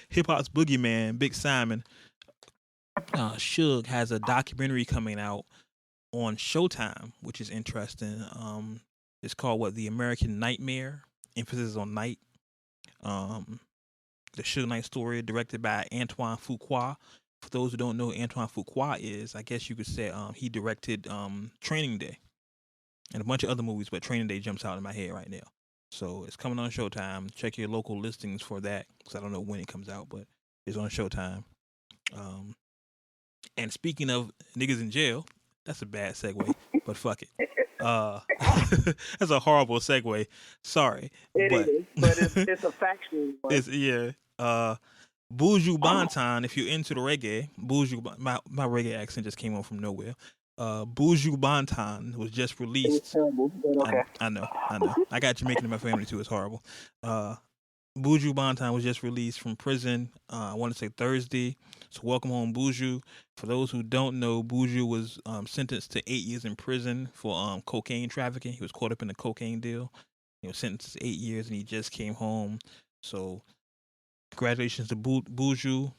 hip hop's boogeyman, Big Simon, Suge has a documentary coming out on Showtime, which is interesting. It's called The American Nightmare. Emphasis on night. The Suge Knight story, directed by Antoine Fuqua. For those who don't know who Antoine Fuqua is, I guess you could say he directed Training Day. and a bunch of other movies, but Training Day jumps out in my head right now. So it's coming on Showtime. Check your local listings for that, because I don't know when it comes out, but it's on Showtime. And speaking of niggas in jail, that's a bad segue, but fuck it. That's a horrible segue. Sorry. It is, but it's a factual one. It's, yeah. Buju Bonton, if you're into the reggae, my reggae accent just came on from nowhere. Buju Bonton was just released. It's terrible, but okay. I know. I got Jamaican in my family too. It's horrible. Buju Bonton was just released from prison. I want to say Thursday. So welcome home, Buju. For those who don't know, Buju was sentenced to 8 years in prison for cocaine trafficking. He was caught up in a cocaine deal. He was sentenced to 8 years, and he just came home. So congratulations to Buju.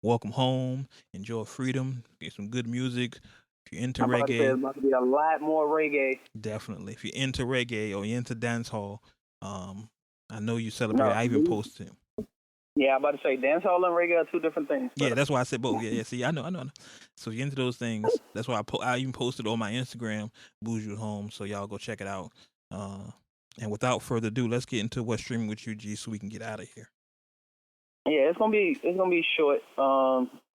Welcome home. Enjoy freedom. Get some good music. If you're into reggae, there's about to be a lot more reggae. Definitely. If you're into reggae or you're into dancehall, I know you celebrate. I even posted. Yeah, I'm about to say dancehall and reggae are two different things. Yeah, that's why I said both. Yeah. See, I know. So if you're into those things, that's why I even posted on my Instagram, Buju Home. So y'all go check it out. And without further ado, let's get into what's streaming with you, G, so we can get out of here. Yeah, it's gonna be short.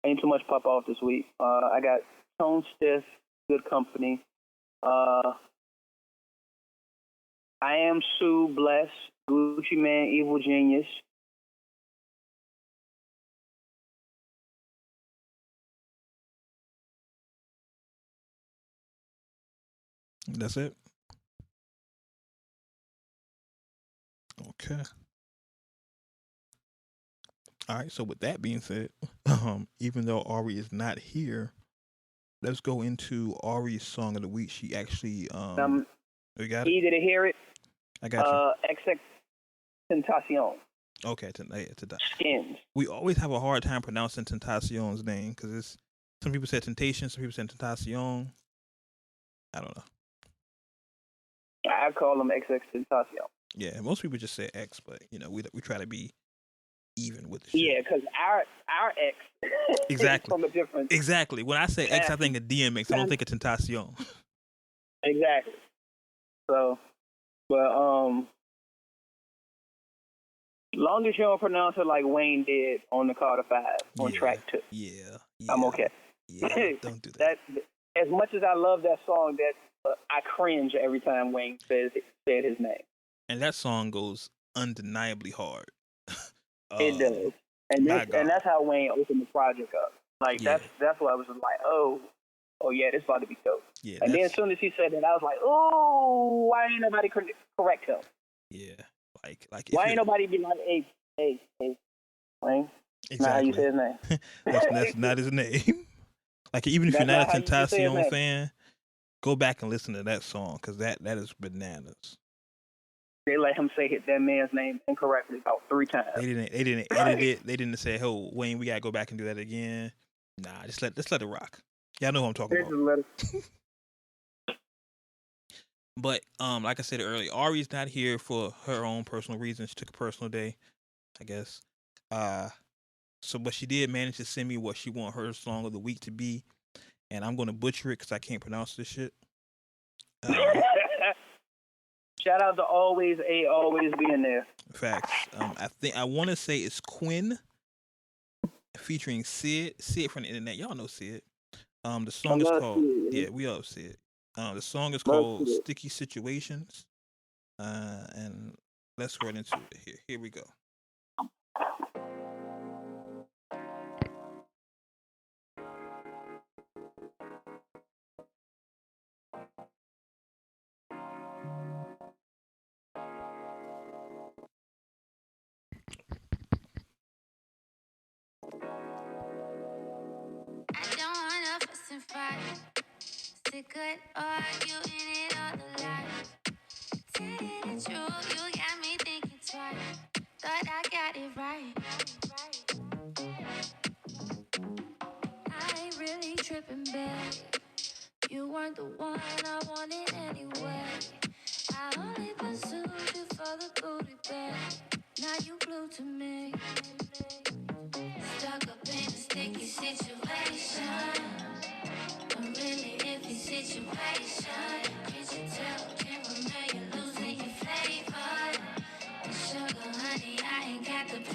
Ain't too much pop off this week. I got Tone Stiff, Good Company. I Am Sue, Bless, Gucci Man, Evil Genius. That's it. Okay. All right. So with that being said, even though Ari is not here, let's go into Ari's song of the week. She actually you got it? Easy to hear it. I got you. XX Tentacion. Okay, Skins. We always have a hard time pronouncing Tentacion's name because it's some people say Temptation, some people say Tentacion. I don't know. I call them XX Tentacion. Yeah, most people just say X, but we try to be even with the shit. Yeah, because our X exactly is from a different. Exactly. When I say X, I think of DMX. I don't think of Tentacion. Exactly. So, but long as you don't pronounce it like Wayne did on the Carter 5 on track 2. Yeah. I'm okay. Yeah, don't do that. As much as I love that song, I cringe every time Wayne said his name. And that song goes undeniably hard. It does. And that's how Wayne opened the project up. Like, that's why I was just like, oh yeah, this about to be dope. Yeah, and then as soon as he said that, I was like, oh, why ain't nobody correct him? Yeah, like why ain't nobody be like, hey, Wayne? Exactly. Not how you say his name. that's not his name. Like, even if you're not a Tentacion fan, go back and listen to that song because that is bananas. They let him say that man's name incorrectly about 3 times. They didn't edit it. They didn't say, "Oh, Wayne, we gotta go back and do that again." Nah, just let it rock. Y'all know who I'm talking about. But like I said earlier, Ari's not here for her own personal reasons. She took a personal day, I guess. But she did manage to send me what she want her song of the week to be, and I'm gonna butcher it because I can't pronounce this shit. Shout out to always being there. Facts. I want to say it's Quiñ featuring Sid from the internet. Y'all know Sid. The song is called we all Sid. The song is called Sticky Situations. And let's run into it. Here we go. Sick of arguing it all the life. Tell you the truth, you got me thinking twice. Thought I got it right. I ain't really tripping, babe. You weren't the one I wanted anyway. I only pursued you for the booty, babe. Now you glued to me. Stuck up in a sticky situation. A really iffy situation. Get your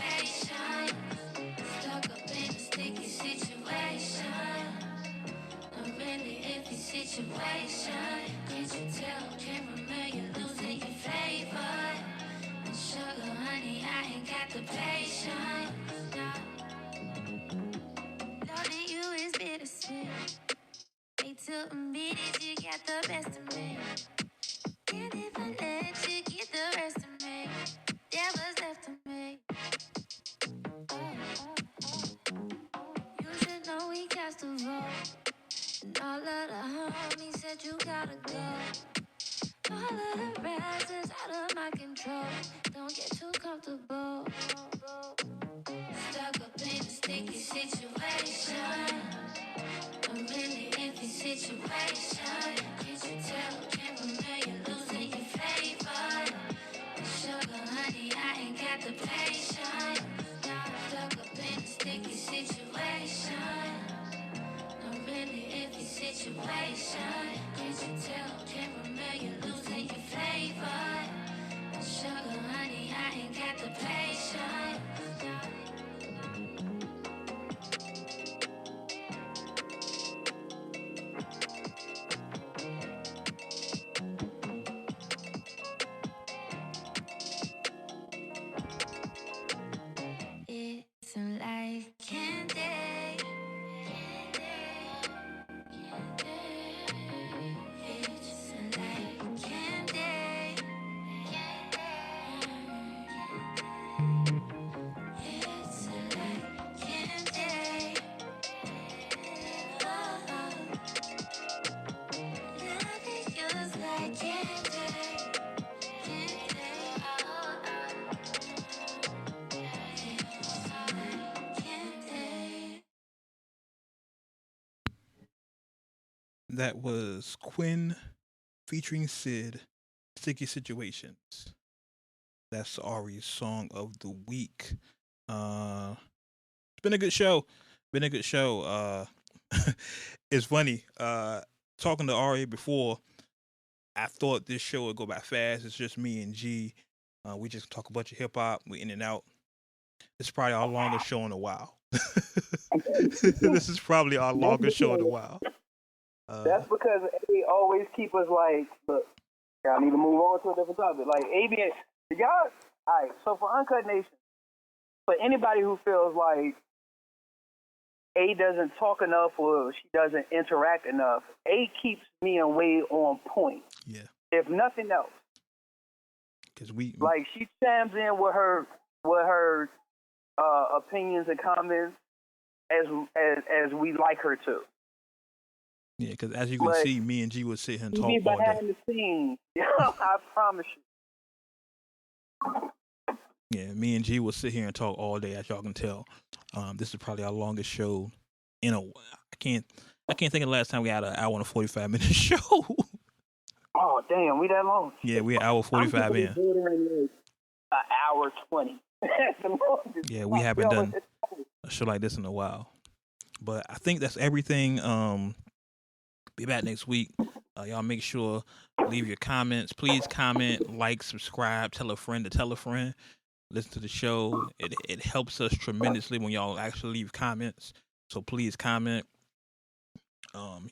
patient. Stuck up in a sticky situation. A really iffy situation. Can't you tell? Caramel, you're losing your flavor. And sugar, honey, I ain't got the patience. Loving you is bittersweet. Hate to admit it, you got the best of me. And if I let you get the rest of me, there was left of me. You should know we cast a vote. And all of the homies said you gotta go. All of the rest is out of my control. Don't get too comfortable. Stuck up in a sticky situation. A really iffy situation. Can't you tell? Caramel, you're losing your flavor. And sugar, honey, I ain't got the patience. Stuck up in a sticky situation. A really iffy situation. Can't you tell? Caramel, you're losing your flavor. And sugar, honey, I ain't got the patience. It's like candy. It's like candy. It's like candy. Loving you's like candy. That was Quiñ featuring Sid, Sticky Situations. That's Ari's song of the week. It's been a good show. It's funny. Talking to Ari before, I thought this show would go by fast. It's just me and G. We just talk a bunch of hip hop. We in and out. This is probably our longest show in a while. This is probably our longest show in a while. That's because they always keep us like, look, y'all need to move on to a different topic. Like, ABN, y'all, all right, so for Uncut Nation, for anybody who feels like A doesn't talk enough or she doesn't interact enough, A keeps me and Wade on point. Yeah. If nothing else. Because we like, she chimes in with her opinions and comments as we like her to. Yeah, because as you can see, me and G would sit here and talk all behind day. the scenes. I promise you. Yeah, me and G will sit here and talk all day, as y'all can tell. This is probably our longest show in a. I can't think of the last time we had an hour and a 45-minute show. Oh damn, we that long? Yeah, we an hour 45 in. An hour 20. Yeah, we haven't done a show like this in a while. But I think that's everything. Be back next week. Y'all make sure leave your comments. Please comment, like, subscribe, tell a friend to tell a friend. Listen to the show. It helps us tremendously when y'all actually leave comments. So please comment.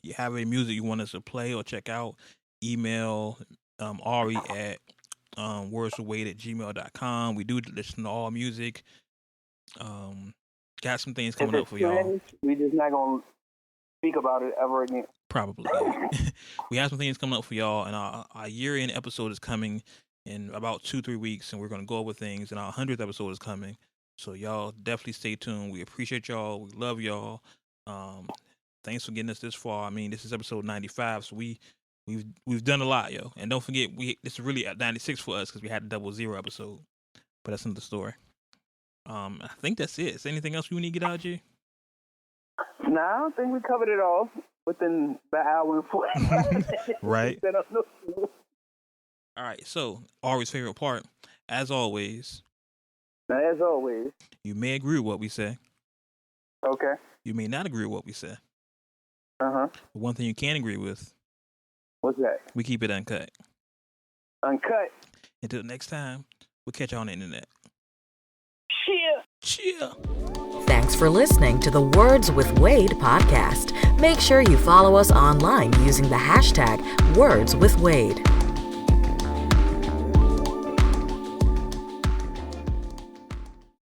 You have any music you want us to play or check out, email Ari at wordswithwade@gmail.com. We do listen to all music. Got some things coming up for y'all. We just not gonna speak about it ever again. Probably. Yeah. We have some things coming up for y'all, and our year-end episode is coming in about 2-3 weeks, and we're gonna go over things. And our 100th episode is coming, so y'all definitely stay tuned. We appreciate y'all. We love y'all. Thanks for getting us this far. I mean, this is episode 95, so we've done a lot, yo. And don't forget, this is really at 96 for us because we had the 00 episode. But that's another story. I think that's it. Is there anything else we need to get out, G? Nah, I don't think we covered it all within the hour and 40. Right. All right. So, Ari's favorite part, as always. As always. You may agree with what we say. Okay. You may not agree with what we say. Uh-huh. But one thing you can agree with. What's that? We keep it uncut. Uncut. Until next time, we'll catch you on the internet. Cheers. Cheer. Thanks for listening to the Words with Wade podcast. Make sure you follow us online using the hashtag WordsWithWade.